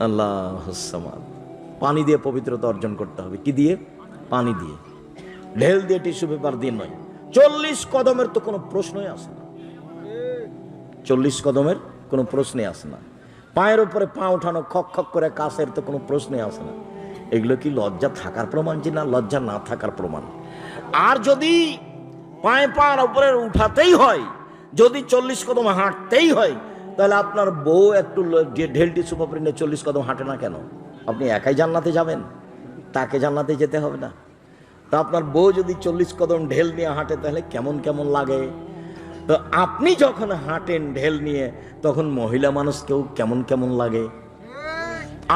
আল্লাহুস সামাদ। পানি দিয়ে পবিত্রতা অর্জন করতে হবে। কি দিয়ে? পানি দিয়ে, ঢেল দিয়ে, টিস্যু পেপার দিয়ে নয়। 40 কদমের তো কোনো প্রশ্নই আসে না, 40 কদমের কোনো প্রশ্নই আসে না। পায়ের উপরে পা উঠানো, খক খক করে কাছের তো কোনো প্রশ্নই আসে না। এগুলো কি লজ্জা থাকার প্রমাণ যে না লজ্জা না থাকার প্রমাণ? আর যদি পায়ে পার উপরে উঠাতেই হয়, যদি 40 কদম হাঁটতেই হয়, তাহলে আপনার বউ একটু ঢেল টিস্যু পেপার নিয়ে 40 কদম হাঁটে না কেন? আপনি একাই জান্নাতে যাবেন, তাকে জান্নাতে যেতে হবে না? তা আপনার বউ যদি 40 কদম ঢেল নিয়ে হাঁটে তাহলে কেমন কেমন লাগে? তো আপনি যখন হাঁটেন ঢেল নিয়ে, তখন মহিলা মানুষকেও কেমন কেমন লাগে?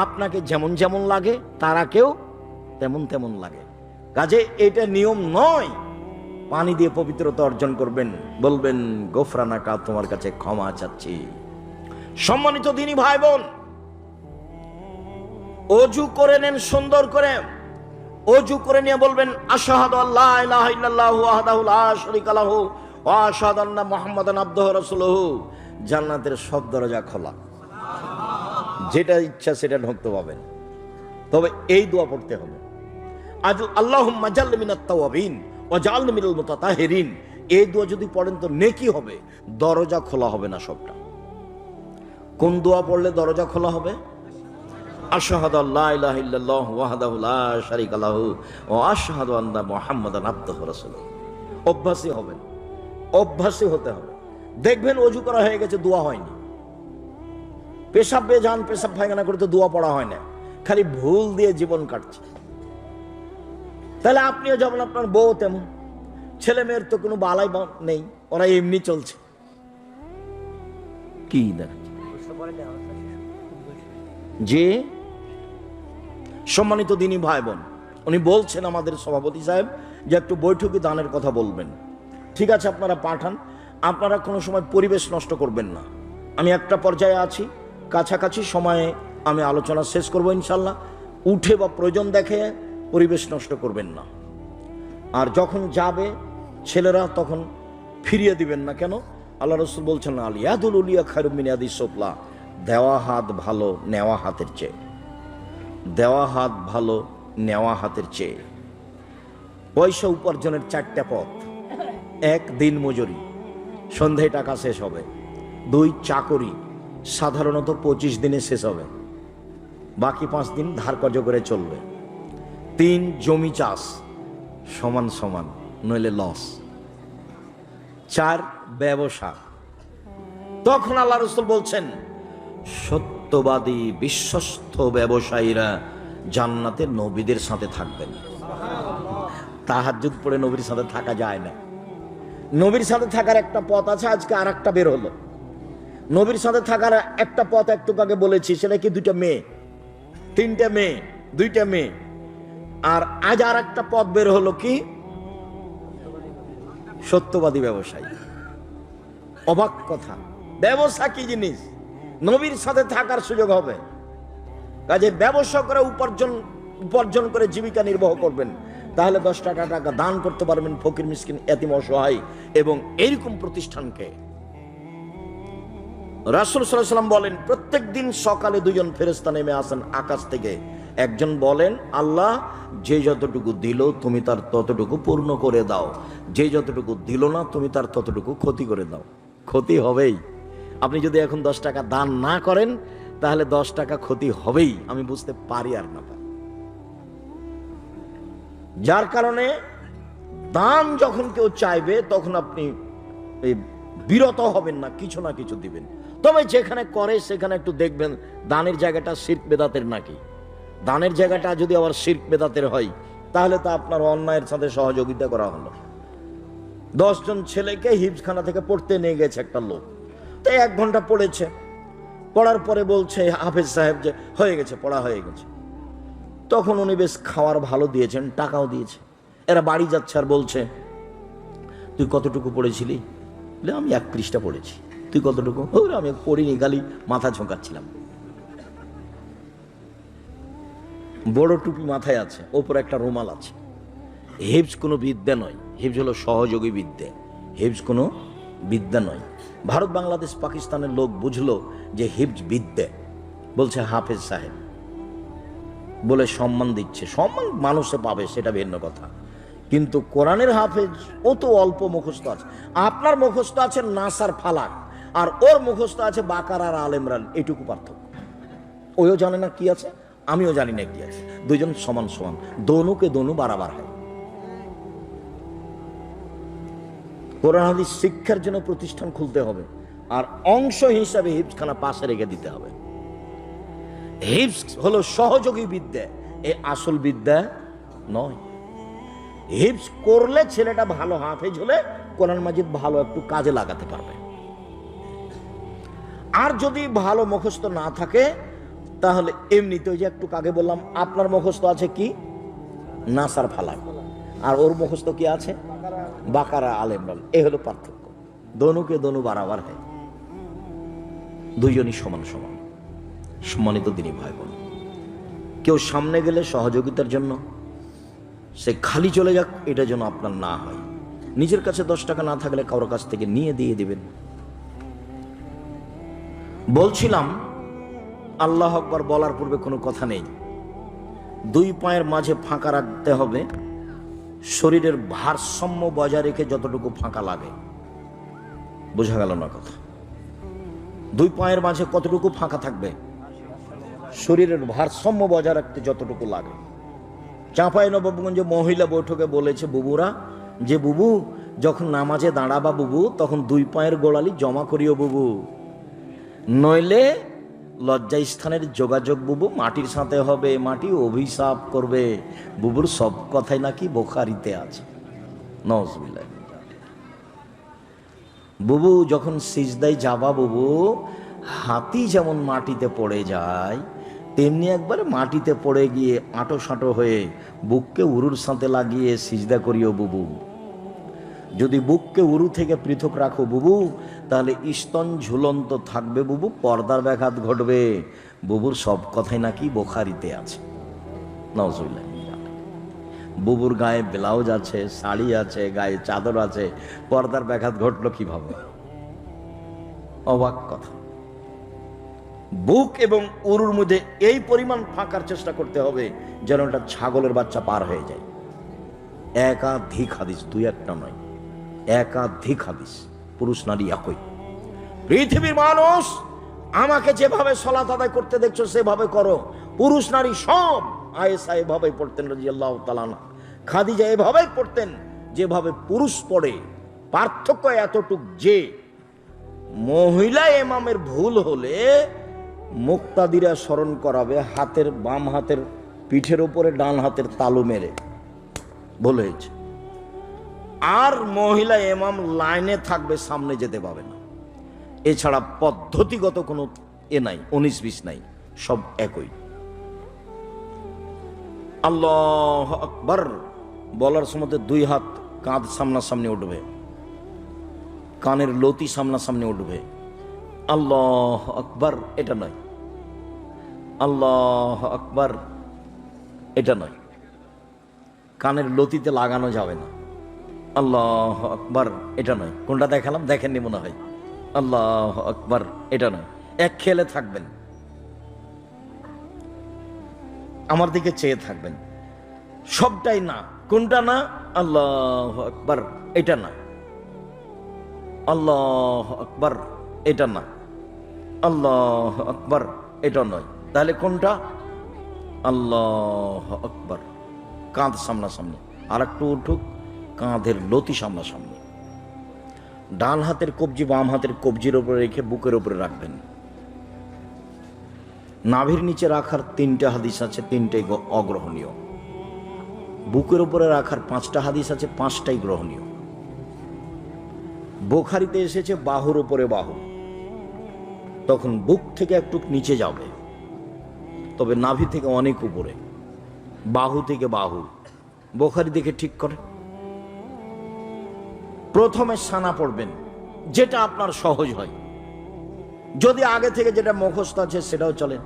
আপনাকে যেমন যেমন লাগে তারাকেও তেমন তেমন লাগে। কাজে এটা নিয়ম নয়। পানি দিয়ে পবিত্রতা অর্জন করবেন, বলবেন গোফরানাকা, তোমার কাছে ক্ষমা চাচ্ছি। সম্মানিত দিনী ভাই বোন, অজু করে নেন সুন্দর করে। অজু করে নিয়ে বলবেন আশহাদু আল্লা ইলাহা ইল্লাল্লাহু ওয়াহদাহু লা শারীকা লাহু ওয়া আশহাদু আন্না মুহাম্মাদান আবদুহু ওয়া রাসূলুহু। জান্নাতের সব দরজা খোলা, যেটা ইচ্ছা সেটা ঢুকতে পাবেন। তবে এই দোয়া পড়তে হবে, আল্লাহুম্মা জাল্লি মিনাত তাওয়াবিন ওয়া জাআলনি মিনাল মুতাতাহিরিন। এই দোয়া যদি পড়েন তো নেকি হবে, দরজা খোলা হবে না সবটা। কোন দোয়া পড়লে দরজা খোলা হবে? আশহাদু আল্লা ইলাহা ইল্লাল্লাহু ওয়াহদাহু লা শারীকা লাহু ওয়া আশহাদু আন্না মুহাম্মাদান আবদুহু ওয়া রাসূলুহু। অভ্যাসী হবেন, অভ্যাসী হতে হবে। দেখবেন ওযু করা হয়ে গেছে, দোয়া হয়নি। পেশাব বেজান পেশাব পায়খানা করে তো দোয়া পড়া হয় না, খালি ভুল দিয়ে জীবন কাটছে। তাহলে আপনিও যেমন, আপনার বউ তেমন, ছেলে মেয়ের তো কোনো বালাই নেই, ওরা এমনি চলছে। কি যে সম্মানিত দিনী ভাই বোন, উনি বলছেন আমাদের সভাপতি সাহেব যে একটু বৈঠকে দানের কথা বলবেন। ঠিক আছে, আপনারা পাঠান। আপনারা কোনো সময় পরিবেশ নষ্ট করবেন না। আমি একটা পর্যায়ে আছি, কাছাকাছি সময়ে আমি আলোচনা শেষ করব ইনশাল্লাহ। উঠে বা প্রয়োজন দেখে পরিবেশ নষ্ট করবেন না। আর যখন যাবে ছেলেরা তখন ফিরিয়ে দিবেন না। কেন? আল্লাহ রাসূল বলছেন আলিয়াদুল উলিয়া খায়রুম মিন ইয়াদিস সুফলা, দেওয়া হাত ভালো নেওয়া হাতের চেয়ে, দেওয়া হাত ভালো নেওয়া হাতের চেয়ে। পয়সা উপার্জনের চারটা পথ: এক, দিন মজুরি, সন্ধ্যায় টাকা শেষ হবে। দুই, চাকরি, সাধারণত 25 দিনে শেষ হবে, বাকি 5 দিন ধার কর্জ করে চলবে। তিন, জমি চাষ, সমান সমান নইলে লস। চার, ব্যবসা। তখন আল্লাহ রাসূল বলছেন সত্যবাদী বিশ্বস্ত ব্যবসায়ীরা জান্নাতে নবীদের সাথে থাকবেন। তাহাজ্জুদ পড়ে নবীর সাথে থাকা যায় না। নবীর সাথে থাকার একটা পথ আছে, আজকে আর একটা বের হলো। নবীর সাথে থাকার একটা পথ একটু আগে বলেছি, সেটা কি 2টা মেয়ে, 3টা মেয়ে, 2টা মেয়ে। আর আজ আর একটা পথ বের হলো, কি? সত্যবাদী ব্যবসায়ী। অবাক কথা, ব্যবসা কি জিনিস? নবীর সাথে থাকার সুযোগ হবে। কাজে ব্যবসা করে উপার্জন করে জীবিকা নির্বাহ করবেন, তাহলে 10 টাকা দান করতে পারবেন ফকির মিসকিন এতিম অসহায় এবং এইরকম প্রতিষ্ঠানকে। রাসূল সাল্লাল্লাহু আলাইহি ওয়াসাল্লাম বলেন প্রত্যেক দিন সকালে 2 জন ফেরেশতা নেমে আসেন আকাশ থেকে। একজন বলেন আল্লাহ যে যতটুকু দিল তুমি তার ততটুকু পূর্ণ করে দাও, যে যতটুকু দিল না তুমি তার ততটুকু ক্ষতি করে দাও। ক্ষতি হবেই। আপনি যদি এখন 10 টাকা দান না করেন তাহলে 10 টাকা ক্ষতি হবেই, আমি বুঝতে পারি আর না পারি। যার কারণে দান যখন কেউ চাইবে তখন আপনি বিরত হবেন না, কিছু না কিছু দিবেন। তবে যেখানে করে সেখানে একটু দেখবেন দানের জায়গাটা শিরক বেদাতের নাকি। দানের জায়গাটা যদি আবার শিরক বেদাতের হয় তাহলে তো আপনার অন্যায়ের সাথে সহযোগিতা করা হলো। 10 জন ছেলেকে হিফজখানা থেকে পড়তে নিয়ে গেছে একটা লোক, তাই 1 ঘন্টা পড়েছে। পড়ার পরে বলছে হাফেজ সাহেব যে হয়ে গেছে, পড়া হয়ে গেছে। তখন উনি বেশ খাওয়ার ভালো দিয়েছেন, টাকাও দিয়েছে। এরা বাড়ি যাচ্ছে আর বলছে তুই কতটুকু পড়েছিলি? আমি 1 পৃষ্ঠা পড়েছি। তুই কতটুকু? আমি পড়িনি, খালি মাথা ঝোঁকাচ্ছিলাম। বড় টুপি মাথায় আছে, ওপর একটা রুমাল আছে। হিফজ কোনো বিদ্যা নয়, হিফজ হলো সহযোগী বিদ্যা, হিফজ কোনো বিদ্যা নয়। ভারত বাংলাদেশ পাকিস্তানের লোক বুঝলো যে হিফজ বিদ্যা, বলছে হাফেজ সাহেব বলে সম্মান দিচ্ছে। সম্মান মানুষে পাবে সেটা ভিন্ন কথা, কিন্তু কোরআনের হাফেজ ও তো অল্প মুখস্থ আছে। আপনার মুখস্থ আছে নাসার ফালাক, আর ওর মুখস্থ আছে বাকারা আর আল ইমরান, এটুকু পার্থক্য। ওইও জানে না কি আছে, আমিও জানি না কি আছে। 2 জন সমান সমান, দোনোকে দোনো বারাবার হয়। কোরআন হাদিস শিক্ষার জন্য প্রতিষ্ঠান খুলতে হবে, আর অংশ হিসাবে হিফজখানা পাশে রেখে দিতে হবে। হিফজ হলো সহযোগী বিদ্যা, এ আসল বিদ্যা নয়। হিফজ করলে ছেলেটা ভালো হাফেজ হলে কোরআন মাজিদ ভালো একটু কাজে লাগাতে পারবে। আর যদি ভালো মুখস্থ না থাকে তাহলে এমনিতে যে একটু আগে বললাম, আপনার মুখস্থ আছে কি নাসার ফালাক, আর ওর মুখস্থ কি আছে বাকারা আল ইমরান। এ হলো পার্থক্য। দোনোকে দোনো বারাবার হয়, 2 জনই সমান সমান। সম্মানিত দিনী ভাই বোন, কেউ সামনে গেলে সহযোগিতার জন্য সে খালি চলে যাক, এটা যেন আপনার না হয়। নিজের কাছে 10 টাকা না থাকলে কারোর কাছ থেকে নিয়ে দিয়ে দিবেন। বলছিলাম আল্লাহ আকবার বলার পূর্বে কোনো কথা নেই, 2 পায়ের মাঝে ফাঁকা রাখতে হবে, শরীরের ভারসাম্য বজায় রেখে যতটুকু ফাঁকা লাগে। বোঝা গেল না কথা? 2 পায়ের মাঝে কতটুকু ফাঁকা থাকবে? শরীরের ভারসাম্য বজায় রাখতে যতটুকু লাগে। চাঁপাইনবাবগঞ্জে মহিলা বৈঠকে বলেছে বুবুরা যে বুবু যখন নামাজে দাঁড়াবা বুবু তখন 2 পায়ের গোড়ালি জমা করিও বুবু, নইলে লজ্জা স্থানের যোগাযোগ বুবু মাটির সাথে হবে, মাটি অভিশাপ করবে। বুবুর সব কথাই নাকি বুখারীতে আছে। নাউজুবিল্লাহ। বুবু যখন সিজদায় যাবা বুবু, হাতি যেমন মাটিতে পড়ে যায় তেমনি একবার মাটিতে পড়ে গিয়ে আঁটো সাঁটো হয়ে বুককে উরুর সাথে লাগিয়ে সিজদা করিও বুবু। যদি বুককে উরু থেকে পৃথক রাখো বুবু তাহলে স্তন ঝুলন্ত থাকবে বুবু, পর্দার ব্যাঘাত ঘটবে। বুবুর সব কথাই নাকি বুখারীতে আছে। নাউজুবিল্লাহ। বুবুর গায়ে ব্লাউজ আছে, শাড়ি আছে, গায়ে চাদর আছে, পর্দার ব্যাঘাত ঘটলো কিভাবে? অবাক কথা। বুক এবং উরুর মধ্যে এই পরিমাণ ফাঁকার চেষ্টা করতে হবে যেন একটা ছাগলের বাচ্চা পার হয়ে যায়। একাধিক হাদিস, 2-1টা নয়, একাধিক হাদিস। পুরুষ নারী একই। পৃথিবীর মানুষ আমাকে যেভাবে সালাত আদায় করতে দেখছো সেভাবে করো। পুরুষ নারী সব আয়েশা এভাবেই পড়তেন রাদিয়াল্লাহু তাআলা আনহা, খাদিজা এভাবেই পড়তেন যেভাবে পুরুষ পড়ে। পার্থক্য এতটুক যে মহিলা ইমামের ভুল হলে মুক্তাদিরা স্মরণ করাবে হাতের বাম হাতের পিঠের উপরে ডান হাতের তালু মেরে ভুল হয়েছে, আর মহিলা ইমাম লাইনে থাকবে, সামনে যেতে পাবে না। এছাড়া পদ্ধতিগত কোনো নাই, 19-20 নাই, সব একই। আল্লাহু আকবার বলার সময় 2 হাত কাঁধ সামনাসামনি উঠবে, কানের লতি সামনাসামনি উঠবে। আল্লাহু আকবার এটা নয়, আল্লাহু আকবার এটা নয়, কানের লতিতে লাগানো যাবে না। আল্লাহু আকবার এটা নয়। কোনটা দেখালাম? দেখেননি মনে হয়। আল্লাহু আকবার এটা নয়। এক খেলে থাকবেন, আমার দিকে চেয়ে থাকবেন, সবটাই না। কোনটা না? আল্লাহু আকবার এটা না, আল্লাহু আকবার এটা না, আল্লাহু আকবার এটা নয়। তাহলে কোনটা? আল্লাহু আকবার। কাঁধ সামনাসামনি, আর একটু উঠুক, কাঁধের লতি সামনাসামনি। ডান হাতের কবজি বাম হাতের কবজির উপরে রেখে বুকের উপরে রাখবেন। নাভির নিচে রাখার 3টা হাদিস আছে, 3টাই অগ্রহণীয়। বুকের উপরে রাখার 5টা হাদিস আছে, 5টাই গ্রহণীয়। বুখারীতে এসেছে বাহুর উপরে বাহু, তখন বুক থেকে একটু নিচে যাবে, তবে নাভি থেকে অনেক উপরে। বাহু থেকে বাহু, বুখারী দেখে ঠিক করে। প্রথমে সানা পড়বেন, যেটা আপনার সহজ হয়। যদি আগে থেকে যেটা মুখস্থ আছে সেটাও চলে।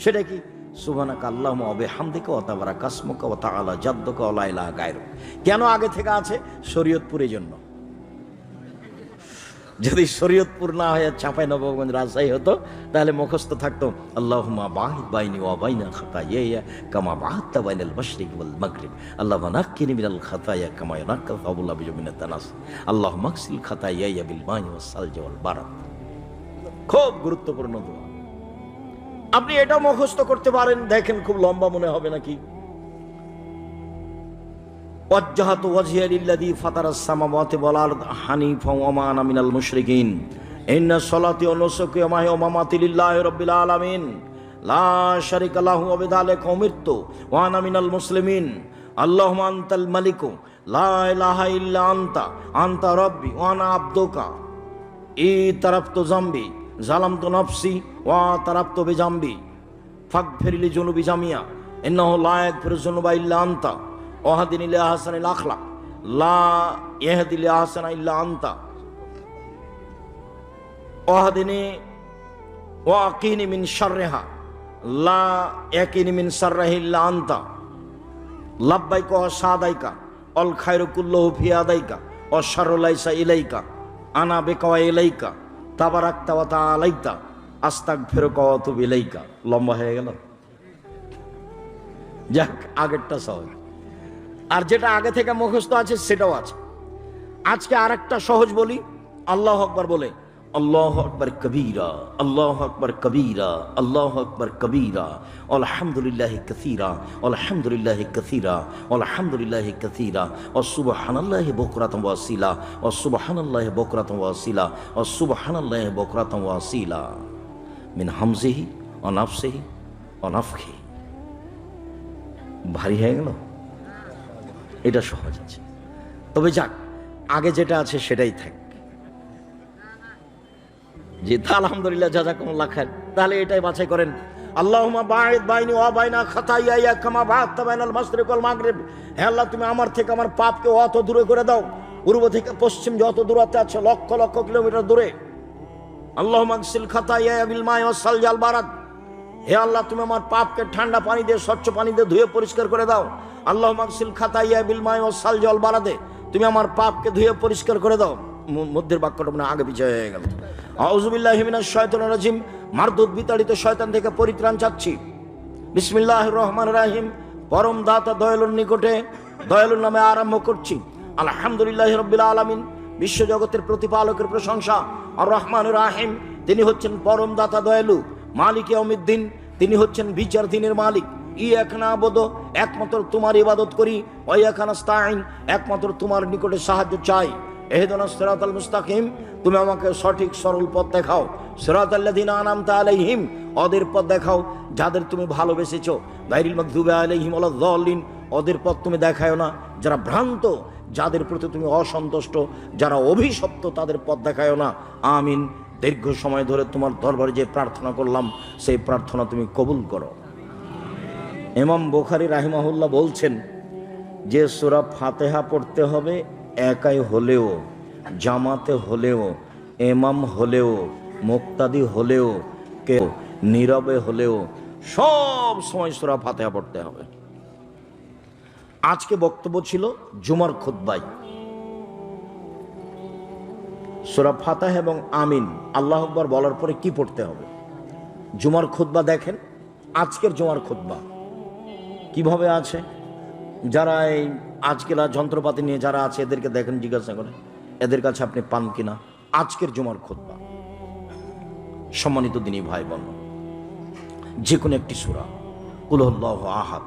সেটা কি? সুবহানাকা আল্লাহুম্মা ওয়া বিহামদিকা ওয়া তাবারাকা ইসমুকা ওয়া তাআলা জাদ্দুকা ওয়া লা ইলাহা গায়রুক। কেন আগে থেকে আছে? শরীয়তপুরের জন্য। যদি শরীয়তপুর না হয়ে চাঁপাইনবাবগঞ্জ রাজশাহী হতো তাহলে মুখস্থ থাকতো আল্লাহুম্মা বাহিদ বাইনি ওয়া বাইনা খাতায়ায়া কামা বাহাদতা বাইনাল মাশরিকি ওয়াল মাগরিব, আল্লাহুম্মা নাক্কিনি মিনাল খাতায়া কামা ইয়ানাক্কা সাবুল আবিজু মিনাত তানাস, আল্লাহুম্মা আগসিল খাতায়ায়া বিল মাই ওয়াস সালজি ওয়াল বারাদ। খুব গুরুত্বপূর্ণ দোয়া। আপনি এটা মুখস্থ করতে পারেন, দেখেন খুব লম্বা মনে হবে নাকি। ওয়াজ্জাহাতু ওয়াজহিয়া লিল্লাযী ফাতারাস সামাওয়াতি ওয়াল আরদ হানিফা ওয়া মা আনা মিনাল মুশরিকিন, ইন্না সলাতি ওয়া নুসুকি ওয়া মাহইয়া ওয়া মামাতি লিল্লাহি রাব্বিল আলামিন, লা শারীকা লাহু ওয়া বিযালিকা উমিরতু ওয়া আনা মিনাল মুসলিমিন, আল্লাহুম্মা আনতাল মালিকু লা ইলাহা ইল্লা আনতা, আনতা রাব্বি ওয়া আনা আবদুকা, ইতারাফতু যামবি যালামতু নাফসি ওয়া তারাফতু বিজামবি, ফাগফিরলি যুনুবি জামিয়া, ইন্নাহু লা ইয়াগফিরু যুনুবা ইল্লা আনতা, ওয়াহদিনি লি আহসানিল আখলাক, লা ইয়াহদি লি আহসানা ইল্লা আনতা, ওয়াহদিনি ওয়াকিনি মিন শাররিহা, লা ইয়াকিনি মিন শাররিহি ইল্লা আনতা, লাব্বাইকা ওয়া সাদাইকা, আল খায়রু কুল্লুহু ফি ইয়াদাইকা ওয়া শাররু লাইসা ইলাইকা, আনা বিকা ওয়া ইলাইকা, তাবারাকতা ওয়া তাআলাইতা, আস্তাগফিরুকা ওয়া আতুবু ইলাইকা। লম্বা হয়ে গেল। যাক, আগেরটা সহজ, আর যেটা আগে থেকে মুখস্থ আছে সেটাও আছে। আজকে আরেকটা সহজ বলি। আল্লাহু আকবার বলে আল্লাহু আকবার কবীরা, আল্লাহু আকবার কবীরা, আল্লাহু আকবার কবীরা, আলহামদুলিল্লাহি কাসীরা, আলহামদুলিল্লাহি কাসীরা, আলহামদুলিল্লাহি কাসীরা, ওয়া সুবহানাল্লাহি বুকরাতান ওয়া আসীলা, ওয়া সুবহানাল্লাহি বুকরাতান ওয়া আসীলা, ওয়া সুবহানাল্লাহি বুকরাতান ওয়া আসীলা মিন হামজিহি ওয়া নাফসিহি ওয়া নাফখিহি। ভারী হয়ে গেল? এটা সহজ আছে, তবে যাক, আগে যেটা আছে সেটাই থাক। জি, তা আলহামদুলিল্লাহ, জাযাকুমুল্লাহ খায়র। তাহলে এটাই বাছাই করেন, আল্লাহুম্মা বাঈদ বাইনি ওয়া বাইনা খাতায়ায়া কামা বা'আদতা বাইনাল মাশরিক ওয়াল মাগরিব। হে আল্লাহ, তুমি আমার থেকে আমার পাপকে অত দূরে করে দাও, পূর্ব থেকে পশ্চিম যত দূরত্বে আছে, লক্ষ লক্ষ কিলোমিটার দূরে। আল্লাহুম্মা আগসিল খাতায়ায়া বিল মাই ওয়াস সালজি আল বারাদ। হে আল্লাহ, তুমি আমার পাপকে ঠান্ডা পানি দিয়ে, স্বচ্ছ পানি দিয়ে ধুয়ে পরিষ্কার করে দাও। আল্লাহুম্মা আগসিল খাতায়ায়া বিল মাই ওয়াস সালজি আল বারাদে, তুমি আমার পাপকে ধুয়ে পরিষ্কার করে দাও। মধ্যের বাক্যটা মানে আগে পিছিয়ে হয়ে গেল। আউযু বিল্লাহি মিনাশ শাইতানির রাজিম, মারদুদ বিতাড়িত শয়তান থেকে পরিত্রাণ চাচ্ছি। বিসমিল্লাহির রহমানির রহিম, পরম দাতা দয়ালুর নিকটে দয়ালুর নামে আরম্ভ করছি। আলহামদুলিল্লাহি রাব্বিল আলামিন, বিশ্ব জগতের প্রতিপালকের প্রশংসা। আর রহমানির রহিম, তিনি হচ্ছেন পরম দাতা দয়ালু। মালিক ইয়াউমিদ্দিন, তিনি হচ্ছেন বিচার দিনের মালিক। ইয়াকা না'বুদু, একমাত্র তোমার ইবাদত করি। ওয়া ইয়াকা নাস্তাঈন, একমাত্র তোমার নিকটে সাহায্য চাই। ইহদিনাস সিরাতাল মুস্তাকিম, তুমি আমাকে সঠিক সরল পথ দেখাও। সিরাতাল্লাযিনা আনআমতা আলাইহিম, ওদের পথ দেখাও যাদের তুমি ভালোবেসেছো। গায়রিল মাগদুবি আলাইহিম ওয়ালাদ দাল্লিন, ওদের পথ তুমি দেখায়ো না যারা ভ্রান্ত, যাদের প্রতি তুমি অসন্তুষ্ট, যারা অভিশপ্ত, তাদের পথ দেখায়ো না। আমিন। দীর্ঘ সময় ধরে তোমার দরবারে যে প্রার্থনা করলাম, সেই প্রার্থনা তুমি কবুল করো। ইমাম বুখারী রাহিমাহুল্লাহ বলছেন যে সূরা ফাতিহা পড়তে হবে একাই হলেও, জামাতে হলেও, ইমাম হলেও, মুক্তাদি হলেও, কেউ নীরবে হলেও, সব সময় সূরা ফাতিহা পড়তে হবে। আজকে বক্তব্য ছিল জুমার খুতবায় সূরা ফাতিহা এবং আমিন আল্লাহু আকবার বলার পরে কি পড়তে হবে। জুমার খুতবা দেখেন, আজকের জুমার খুতবা কিভাবে আছে। যারা এই আজকের যন্ত্রপাতি নিয়ে যারা আছে এদেরকে দেখেন, জিজ্ঞাসা করেন এদের কাছে আপনি পান কিনা আজকের জুমার খুতবা। সম্মানিত দিনী ভাই বোন, যে কোনো একটি সূরা, কুল হুয়াল্লাহু আহাদ,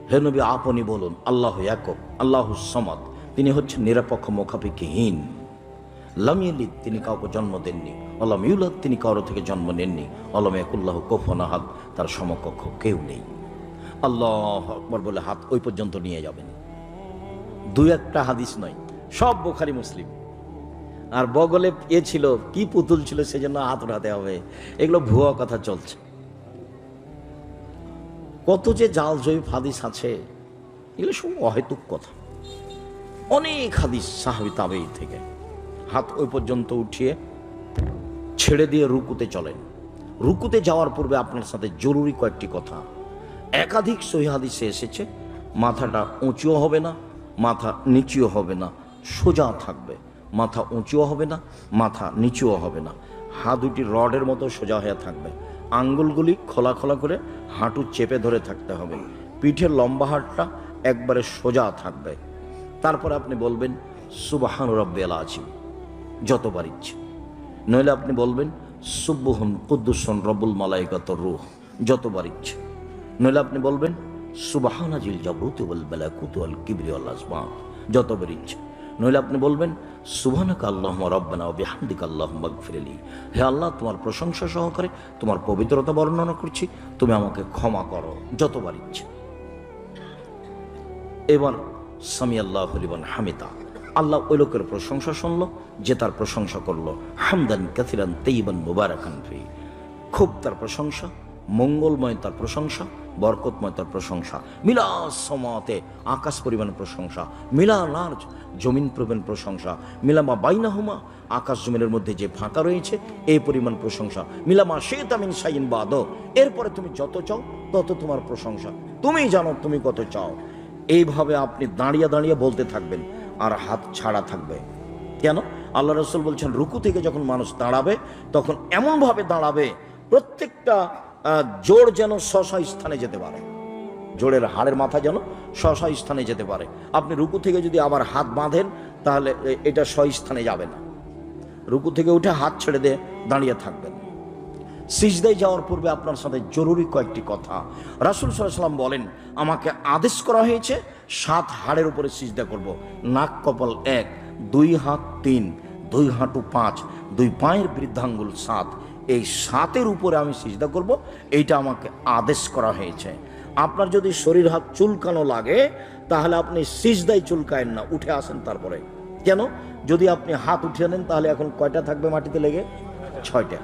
হে নবী আপনি বলুন আল্লাহু একক, আল্লাহুস সামাদ, তিনি হচ্ছেন নিরপেক্ষ, মুখাপেক্ষীহীন। লাম ইয়ালিদ, তিনি কাউকে জন্ম দেননি। ওয়ালাম ইউলাদ, তিনি কারো থেকে জন্ম নেননি। ওয়ালাম ইয়াকুল্লাহু কুফুয়ান আহাদ, তার সমকক্ষ কেউ নেই। আল্লাহু আকবার বলে হাত ওই পর্যন্ত নিয়ে যাবেন। দুই একটা হাদিস নয়, সব বুখারী মুসলিম। আর বগলে ছিল কি পুতুল ছিল, সেজন্য হাত উঠাতে হবে, এগুলো ভুয়া কথা চলছে। কত যে জাল জয়ীফ হাদিস আছে, এগুলো সব অহেতুক কথা। অনেক হাদিস সাহাবী তাবেঈ থেকে। হাত ওই পর্যন্ত উঠিয়ে ছেড়ে দিয়ে রুকুতে চলেন। রুকুতে যাওয়ার পূর্বে আপনার সাথে জরুরি কয়েকটি কথা। একাধিক সহিহ হাদিসে এসেছে, মাথাটা উঁচুও হবে না, মাথা নিচুও হবে না, সোজা থাকবে। মাথা উঁচুও হবে না, মাথা নিচুও হবে না। হাত দুটি রডের মতো সোজা হয়ে থাকবে। আঙ্গুলগুলি খোলা খোলা করে হাঁটু চেপে ধরে থাকতে হবে। পিঠের লম্বা হাড়টা একবারে সোজা থাকবে। তারপর আপনি বলবেন সুবহান রাব্বিয়াল আযীম যতবার ইচ্ছে। নইলে আপনি বলবেন সুবহুন কুদ্দুসুন রব্বুল মালাইকাতুর রূহ যতবার ইচ্ছে। নইলে আপনি বলবেন সুবহানাজিল জাবরুতি ওয়াল মালাকুতি ওয়াল কিবরি ওয়াল আজমাত যতবার ইচ্ছে। নইলে আপনি বলবেন সুবহানাকা আল্লাহুম্মা রাব্বানা ওয়া বিহামদিকা আল্লাহুম্মা ইগফিরলি, হে আল্লাহ, তোমার প্রশংসা সহকারে তোমার পবিত্রতা বর্ণনা করছি, তুমি আমাকে ক্ষমা করো যতবার ইচ্ছে। এবার সামি আল্লাহু লিমান হামিদা, আল্লাহ ওই লোকের প্রশংসা শুনলো যে তার প্রশংসা করলো। হামদান কাসিরান তাইয়িবান মুবারাকান ফি, খুব তার প্রশংসা, মঙ্গলময় তার প্রশংসা, বরকতময় তার প্রশংসা। মিলা সমাতে, আকাশ পরিমাণ প্রশংসা। মিলা নার্জ, জমিন পরিমাণ প্রশংসা। মিলামা বাইনাহুমা, আকাশ জমিনের মধ্যে যে ফাঁকা রয়েছে এই পরিমাণ প্রশংসা। মিলামা শাইতা মিন শাইইন বাদ, এরপরে তুমি যত চাও তত তোমার প্রশংসা, তুমি জানো তুমি কত চাও। এইভাবে আপনি দাঁড়িয়ে দাঁড়িয়ে বলতে থাকবেন আর হাত ছাড়া থাকবে। কেন? আল্লাহ রাসূল বলছেন রুকু থেকে যখন মানুষ দাঁড়াবে তখন এমনভাবে দাঁড়াবে প্রত্যেকটা জোড় যেন স্ব স্থানে যেতে পারে, জোড়ের হাড়ের মাথা যেন স্ব স্থানে যেতে পারে। আপনি রুকু থেকে যদি আবার হাত বাঁধেন তাহলে এটা স্বস্থানে যাবে না। রুকু থেকে উঠে হাত ছেড়ে দিয়ে দাঁড়িয়ে থাকবেন। সিজদায় যাওয়ার পূর্বে আপনার সাথে জরুরি কয়েকটি কথা। রাসূল সাল্লাল্লাহু আলাইহি ওয়াসাল্লাম বলেন, আমাকে আদেশ করা হয়েছে 7 হাড়ের উপরে সিজদা করব। নাক কপাল 1, 2 হাত 3, 2 হাঁটু 5, 2 পায়ের বৃদ্ধাঙ্গুল 7, এই 7-এর উপরে আমি সিজদা করব। এইটা আমাকে আদেশ করা হয়েছে। আপনার যদি শরীর হাত চুলকানো লাগে তাহলে আপনি সিজদায় চুলকায়েন না, উঠে আসেন তারপরে। কেন? যদি আপনি হাত উঠিয়ে নেন তাহলে এখন কয়টা থাকবে মাটিতে লেগে? 6টা,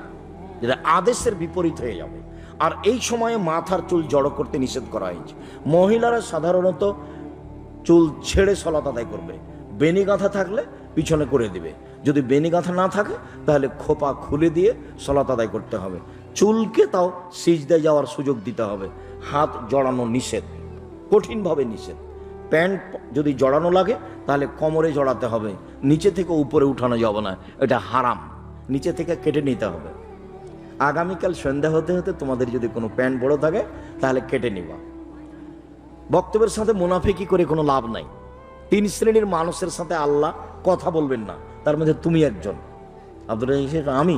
যেটা আদেশের বিপরীত হয়ে যাবে। আর এই সময়ে মাথার চুল জড়ো করতে নিষেধ করা হয়েছে। মহিলারা সাধারণত চুল ছেড়ে সালাত আদায় করবে। বেনি গাঁথা থাকলে পিছনে করে দিবে, যদি বেনি গাঁথা না থাকে তাহলে খোপা খুলে দিয়ে সালাত আদায় করতে হবে। চুলকে তাও সিজদায় যাওয়ার সুযোগ দিতে হবে। হাত জড়ানো নিষেধ, কঠিনভাবে নিষেধ। প্যান্ট যদি জড়ানো লাগে তাহলে কোমরে জড়াতে হবে, নিচে থেকে উপরে উঠানো যাবে না, এটা হারাম। নিচে থেকে কেটে নিতে হবে। আগামীকাল সন্ধ্যা হতে হতে তোমাদের যদি কোনো প্যান্ট বড় থাকে তাহলে কেটে নিবা। বক্তব্যের সাথে মুনাফিকি করে কোনো লাভ নাই। 3 শ্রেণীর মানুষের সাথে আল্লাহ কথা বলবেন না, তার মধ্যে তুমি একজন। আব্দুল রাজ্জাক, আমি?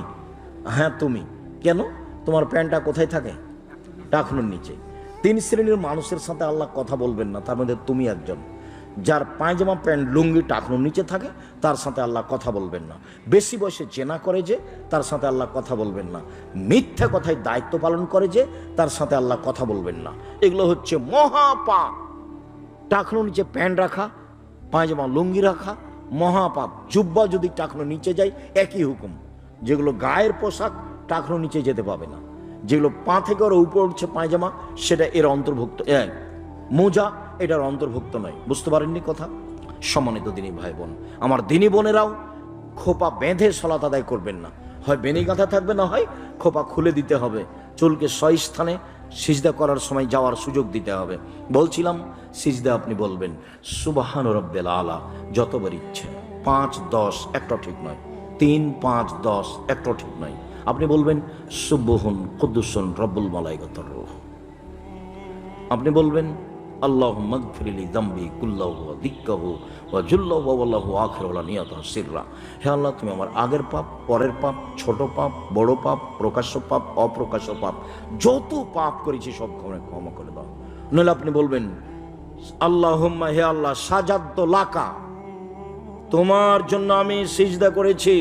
হ্যাঁ তুমি। কেন? তোমার প্যান্টটা কোথায় থাকে? টাকনুর নিচে। 3 শ্রেণীর মানুষের সাথে আল্লাহ কথা বলবেন না, তার মধ্যে তুমি একজন। যার পায়জামা প্যান্ট লুঙ্গি টাকনুর নিচে থাকে তার সাথে আল্লাহ কথা বলবেন না। বেশি বয়সে জেনা করে যে তার সাথে আল্লাহ কথা বলবেন না। মিথ্যা কথায় দায়িত্ব পালন করে যে তার সাথে আল্লাহ কথা বলবেন না। এগুলো হচ্ছে মহাপাপ। টাকনুর নিচে প্যান্ট রাখা, পায়জামা লুঙ্গি রাখা মহাপাপ। জুব্বা যদি টাকনুর নিচে যায় একই হুকুম। যেগুলো গায়ের পোশাক টাকনুর নিচে যেতে পাবে না। যেগুলো পা থেকে ওর উপর উঠছে পায়জামা সেটা এর অন্তর্ভুক্ত। মোজা এটার অন্তর্ভুক্ত নয়। বুঝতে পারেননি কথা? সম্মানিত দিনী ভাই বোন, আমার দিনী বোনেরাও খোপা বেঁধে সালাত আদায় করবেন না। হয় বেনি গাঁথা থাকবে, না হয় খোপা খুলে দিতে হবে। চুলকে স্থানে সিজদা করার সময় যাওয়ার সুযোগ দিতে হবে। বলছিলাম সিজদা আপনি বলবেন সুবহান রব্বিল আলা যতবার ইচ্ছে। 5, 10 একটা ঠিক নয়। 3, 5, 10 একটা ঠিক নয়। আপনি বলবেন সুবহুন কুদ্দুসুন রব্বুল মালাইকাতুর রূহ। আপনি বলবেন আল্লাহুম্মা গফিরলি যামবি কুল্লাহু ওয়া দিক্কাহু ওয়া জুল্লাহু ওয়াল্লাহু আখিরু ওয়া নিয়াতাহু সিররা। হে আল্লাহ, তুমি আমার আগের পাপ, পরের পাপ, ছোট পাপ, বড় পাপ, প্রকাশ্য পাপ, অপ্রকাশ্য পাপ, যত পাপ করেছি সব ক্ষমা করে দাও। নইলে আপনি বলবেন আল্লাহুম্মা, হে আল্লাহ, সাজাদতু লাকা, তোমার জন্য আমি সিজদা করেছি।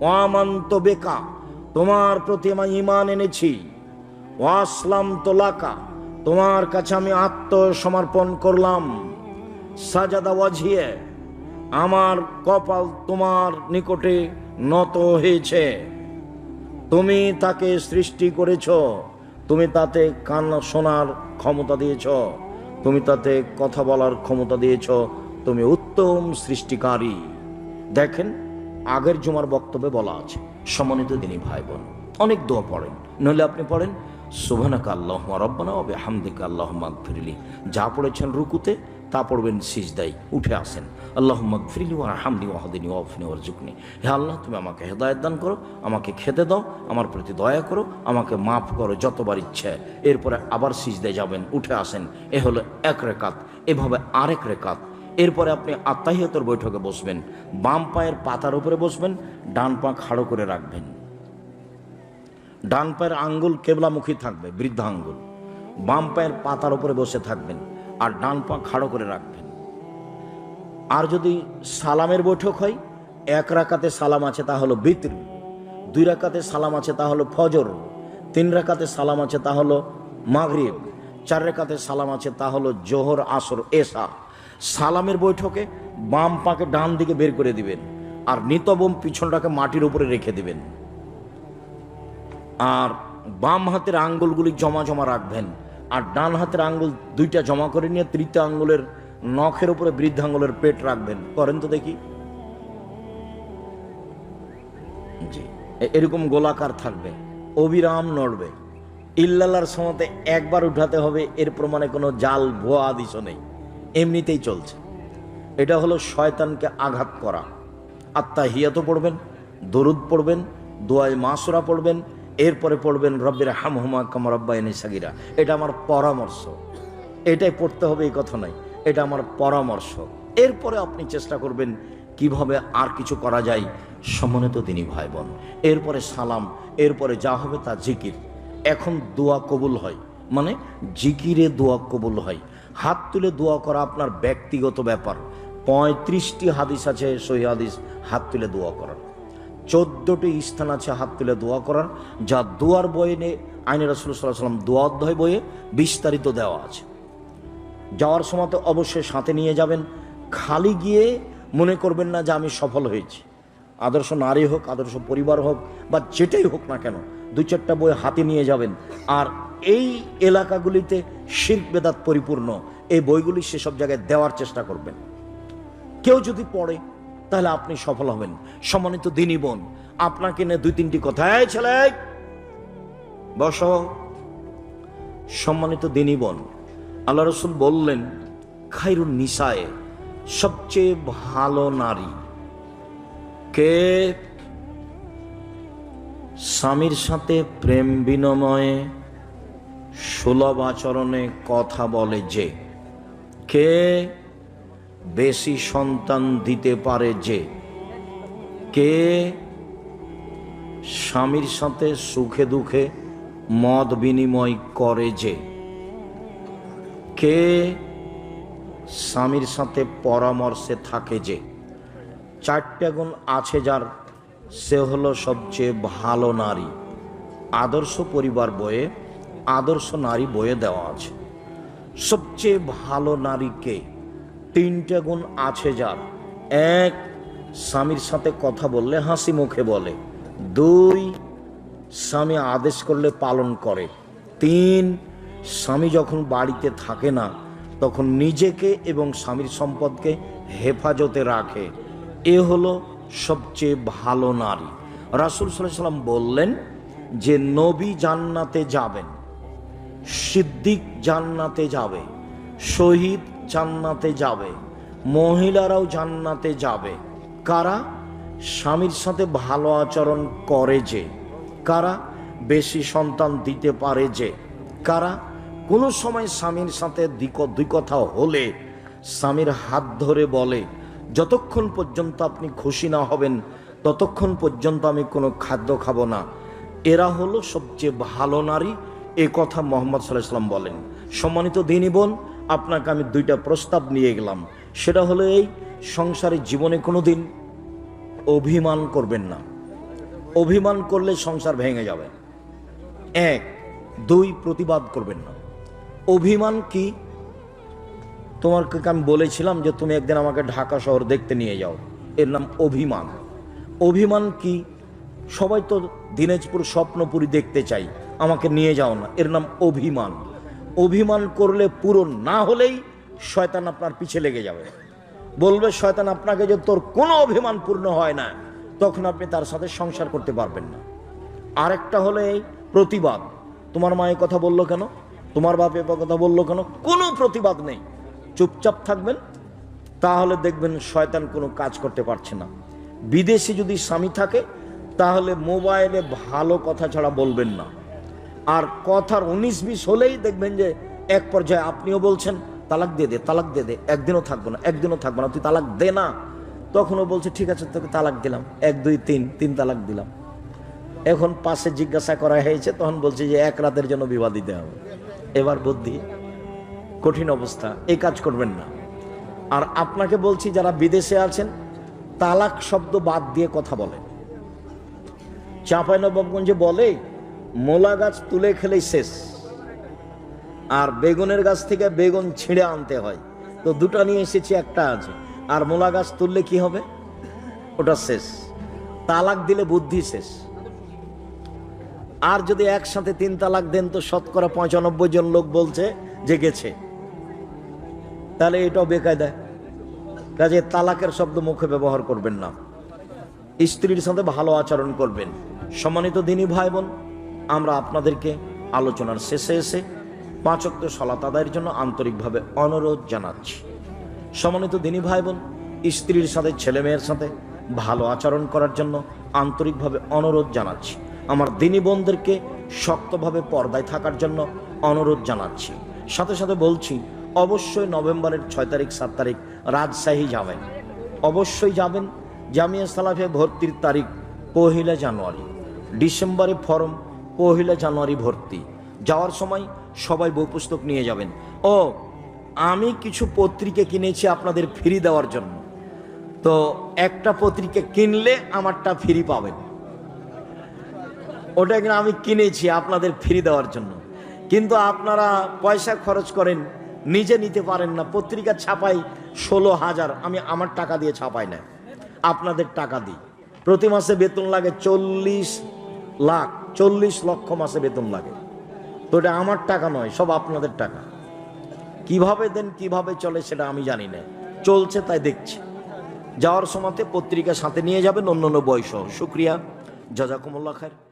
ওয়া আমানতু বিকা, তোমার প্রতি আমি ঈমান এনেছি। ওয়া আসলামতু লাকা, তোমার কাছে আমি আত্মসমর্পণ করলাম। সাজাদা ওয়াজহিয়ে, আমার কপাল তোমার নিকটে নত হয়েছে। তুমি তাকে সৃষ্টি করেছ, তুমি তাতে কান শোনার ক্ষমতা দিয়েছ, তুমি তাতে কথা বলার ক্ষমতা দিয়েছ, তুমি উত্তম সৃষ্টিকারী। দেখেন আগের জুমার বক্তব্যে বলা আছে। সম্মানিত দিনী ভাই বোন, অনেক দোয়া পড়েন। নইলে আপনি পড়েন সুবহানাকা আল্লাহুম্মা রাব্বানা ওয়া বিহামদিকা আল্লাহুম্মা গফিরলি। যা পড়েছেন রুকুতে তা পড়বেন সিজদায়, উঠে আসেন আল্লাহুম্মা গফিরলি ওয়ারহামনি ওয়াহদিনি ওয়াফিনি ওয়ারজুকনি। হে আল্লাহ, তুমি আমাকে হেদায়েত দান করো, আমাকে খেতে দাও, আমার প্রতি দয়া করো, আমাকে মাফ করো যতবার ইচ্ছে। এরপরে আবার সিজদায় যাবেন, উঠে আসেন। এ হলো 1 রাকাত। এভাবে আরেক রাকাত। এরপরে আপনি আত্তাহিয়াতুর বৈঠকে বসবেন। বাম পায়ের পাতার উপরে বসবেন, ডান পা খাড়ো করে রাখবেন। ডান পায়ের আঙ্গুল কেবলামুখী থাকবে, বৃদ্ধা আঙ্গুল। বাম পায়ের পাতার উপরে বসে থাকবেন আর ডান পা খাড়ো করে রাখবেন। আর যদি সালামের বৈঠক হয়, 1 রাকাতে সালাম আছে তা হলো বিতর, 2 রাকাতে সালাম আছে তা হলো ফজর, 3 রাকাতে সালাম আছে তা হলো মাগরিব, 4 রাকাতে সালাম আছে তা হলো জোহর, আসর, এশা। সালামের বৈঠকে বাম পাকে ডান দিকে বের করে দিবেন আর নিতবম পিছনটাকে মাটির উপরে রেখে দিবেন। আর বাম হাতের আঙ্গুলগুলি জমা জমা রাখবেন আর ডান হাতের আঙ্গুল 2টা জমা করে নিয়ে 3টা আঙ্গুলের নখের উপরে বৃদ্ধাঙ্গুলের পেট রাখবেন। করেন তো দেখি। জি, এরকম গোলাকার থাকবে, অবিরাম নড়বে। ইল্লাল্লাহর সময়তে একবার উঠাতে হবে, এর প্রমাণে কোনো জাল ভুয়া আদিশ নেই, এমনিতেই চলছে। এটা হলো শয়তানকে আঘাত করা। আত্তাহিয়াতও পড়বেন, দরুদ পড়বেন, দোয়ায়ে মাসুরা পড়বেন, এরপরে পড়বেন রব্বির হামহুমা কামা রাব্বায়ানি সাগীরা। এটা আমার পরামর্শ, এটাই পড়তে হবে এই কথা নয়, এটা আমার পরামর্শ। এরপরে আপনি চেষ্টা করবেন কিভাবে আর কিছু করা যায়। সম্মানিত দিনী ভাই বোন, এরপরে সালাম, এরপরে যা হবে তা জিকির। এখন দোয়া কবুল হয়, মানে জিকিরে দোয়া কবুল হয়। হাত তুলে দোয়া করা আপনার ব্যক্তিগত ব্যাপার। 35টি হাদিস আছে, সহিহ হাদিস, হাত তুলে দোয়া করার। 14টি স্থান আছে হাত তুলে দোয়া করার, যা দোয়ার বইয়ে আইনে রাসূল সাল্লাল্লাহু আলাইহি ওয়াসাল্লাম দোয়া অধ্যায় বইয়ে বিস্তারিত দেওয়া আছে। যাওয়ার সময় তো অবশ্যই সাথে নিয়ে যাবেন। খালি গিয়ে মনে করবেন না যে আমি সফল হয়েছি। আদর্শ নারী হোক, আদর্শ পরিবার হোক, বা যেটাই হোক না কেন, 2-4টা বই হাতে নিয়ে যাবেন। আর এই এলাকাগুলিতে শিরক বেদাত পরিপূর্ণ, এই বইগুলি সেসব জায়গায় দেওয়ার চেষ্টা করবেন। কেউ যদি পড়ে তাহলে আপনি সফল হবেন। সম্মানিত দিনী বোন, আপনাকে নিয়ে 2-3টি কথা। এই ছেলে বসো। সম্মানিত দিনী বোন, আল্লাহ রাসূল বললেন, খায়রুন নিসায়ে, সবচেয়ে ভালো নারী কে? স্বামীর সাথে প্রেম বিনিময়ে, সুলভ আচরণে কথা বলে যে। কে? বেশি সন্তান দিতে পারে যে। কে? স্বামীর সাথে সুখে দুঃখে মত বিনিময় করে যে। কে? স্বামীর সাথে পরামর্শে থাকে যে। 4টা গুণ আছে যার, সে হলো সবচেয়ে ভালো নারী। আদর্শ পরিবার বইয়ে, আদর্শ নারী বইয়ে দেওয়া আছে। সবচেয়ে ভালো নারীকে 3টা গুণ আছে যার। 1, স্বামীর সাথে কথা বললে হাসি মুখে বলে। 2, স্বামী আদেশ করলে পালন করে। 3, স্বামী যখন বাড়িতে থাকে না তখন নিজেকে এবং স্বামীর সম্পদকে হেফাজতে রাখে। এ হলো সবচেয়ে ভালো নারী। রাসূল সাল্লাল্লাহু আলাইহি ওয়াসাল্লাম বললেন যে নবী জান্নাতে যাবেন, সিদ্দিক জান্নাতে যাবে, শহীদ জান্নাতে যাবে, মহিলারাও জান্নাতে যাবে। কারা? স্বামীর সাথে ভালো আচরণ করে যে। কারা? বেশি সন্তান দিতে পারে যে। কারা? কোনো সময় স্বামীর সাথে দুই কথা হলে স্বামীর হাত ধরে বলে, যতক্ষণ পর্যন্ত আপনি খুশি না হবেন ততক্ষণ পর্যন্ত আমি কোনো খাদ্য খাবো না। এরা হলো সবচেয়ে ভালো নারী। এ কথা মুহাম্মদ সাল্লাল্লাহু আলাইহি ওয়াসাল্লাম বলেন। সম্মানিত দিনী বোন, আপনাকে আমি 2টা প্রস্তাব নিয়ে গেলাম। সেটা হলো এই, সংসারের জীবনে কোনোদিন অভিমান করবেন না। অভিমান করলে সংসার ভেঙে যাবে। 1, 2, প্রতিবাদ করবেন না। অভিমান কি? তোমাকে আমি বলেছিলাম যে তুমি একদিন আমাকে ঢাকা শহর দেখতে নিয়ে যাও, এর নাম অভিমান। অভিমান কি? সবাই তো দিনাজপুর স্বপ্নপুরী দেখতে চাই, আমাকে নিয়ে যাও না, এর নাম অভিমান। অভিমান করলে পূরণ না হলেই শয়তান আপনার পিছে লেগে যাবে। বলবে শয়তান আপনাকে যে তোর কোনো অভিমান পূর্ণ হয় না, তখন আপনি তার সাথে সংসার করতে পারবেন না। আরেকটা হলো এই প্রতিবাদ। তোমার মা এই কথা বললো কেন, তোমার বাপ এ কথা বললো কেন, কোনো প্রতিবাদ নেই, চুপচাপ থাকবেন। তাহলে দেখবেন শয়তান কোনো কাজ করতে পারছে না। বিদেশে যদি স্বামী থাকে তাহলে মোবাইলে ভালো কথা ছাড়া বলবেন না। আর কথার 19-20 হলেই দেখবেন যে এক পর্যায়ে আপনিও বলছেন তালাক দিয়ে দে, তালাক দিয়ে দে, একদিনও থাকবো না, একদিনও থাকবো না, তুই তালাক দে না। তখনও বলছে ঠিক আছে তোকে তালাক দিলাম, 1, 2, 3 তালাক দিলাম। এখন পাশে জিজ্ঞাসা করা হয়েছে, তখন বলছে যে 1 রাতের জন্য বিবাহ দিতে হবে। এবার বুদ্ধি, কঠিন অবস্থা, এই কাজ করবেন না। আর আপনাকে বলছি যারা বিদেশে আছেন, তালাক শব্দ বাদ দিয়ে কথা বলেন। চাঁপাইনবাবগঞ্জে বলে মোলা গাছ তুলে খেলেই শেষ, আর বেগুনের গাছ থেকে বেগুন ছিঁড়ে আনতে হয়। তো 2টা নিয়ে এসেছি, একটা আছে। আর মোলা গাছ তুললে কি হবে? ওটা শেষ। তালাক দিলে বুদ্ধি শেষ। আর যদি একসাথে 3 তালাক দেন তো শতকরা 95 জন লোক বলছে যে গেছে, তাহলে এটাও বেকায়দা। কাজে তালাকের শব্দ মুখে ব্যবহার করবেন না। স্ত্রীর সাথে ভালো আচরণ করবেন। সম্মানিত দিনী ভাই বোন, আমরা আপনাদেরকে আলোচনার শেষে এসে 5 ওয়াক্ত সালাত আদায়ের জন্য আন্তরিকভাবে অনুরোধ জানাচ্ছি। সম্মানিত দিনী ভাই বোন, স্ত্রীর সাথে ছেলে মেয়ের সাথে ভালো আচরণ করার জন্য আন্তরিকভাবে অনুরোধ জানাচ্ছি। আমার দিনী বোনদেরকে শক্তভাবে পর্দায় থাকার জন্য অনুরোধ জানাচ্ছি। সাথে সাথে বলছি, অবশ্যই নভেম্বরের 6 তারিখ 7 তারিখ রাজশাহী যাবেন, অবশ্যই যাবেন। জামিয়া সালাফে ভর্তির তারিখ 1 জানুয়ারি, ডিসেম্বরে ফর্ম, 1 জানুয়ারি ভর্তি। যাওয়ার সময় সবাই বই পুস্তক নিয়ে যাবেন। ও আমি কিছু পত্রিকা কিনেছি আপনাদের ফ্রি দেওয়ার জন্য, তো একটা পত্রিকা কিনলে আমারটা ফ্রি পাবেন। ওটা কিনা আমি কিনেছি আপনাদের ফ্রি দেওয়ার জন্য, কিন্তু আপনারা পয়সা খরচ করেন, নিজে নিতে পারেন না। পত্রিকা ছাপাই 16,000, আমি আমার টাকা দিয়ে ছাপাই না, আপনাদের টাকা দিই। প্রতি মাসে বেতন লাগে 40 লাখ, 40 লক্ষ মাসে বেতন লাগে। তো এটা আমার টাকা নয়, সব আপনাদের টাকা। কিভাবে দেন, কিভাবে চলে সেটা আমি জানি না, চলছে তাই দেখছি। যাওয়ার সময়তে পত্রিকা সাথে নিয়ে যাবেন, অন্য বই সহ। শুক্রিয়া, জাযাকুমুল্লাহ খায়ের।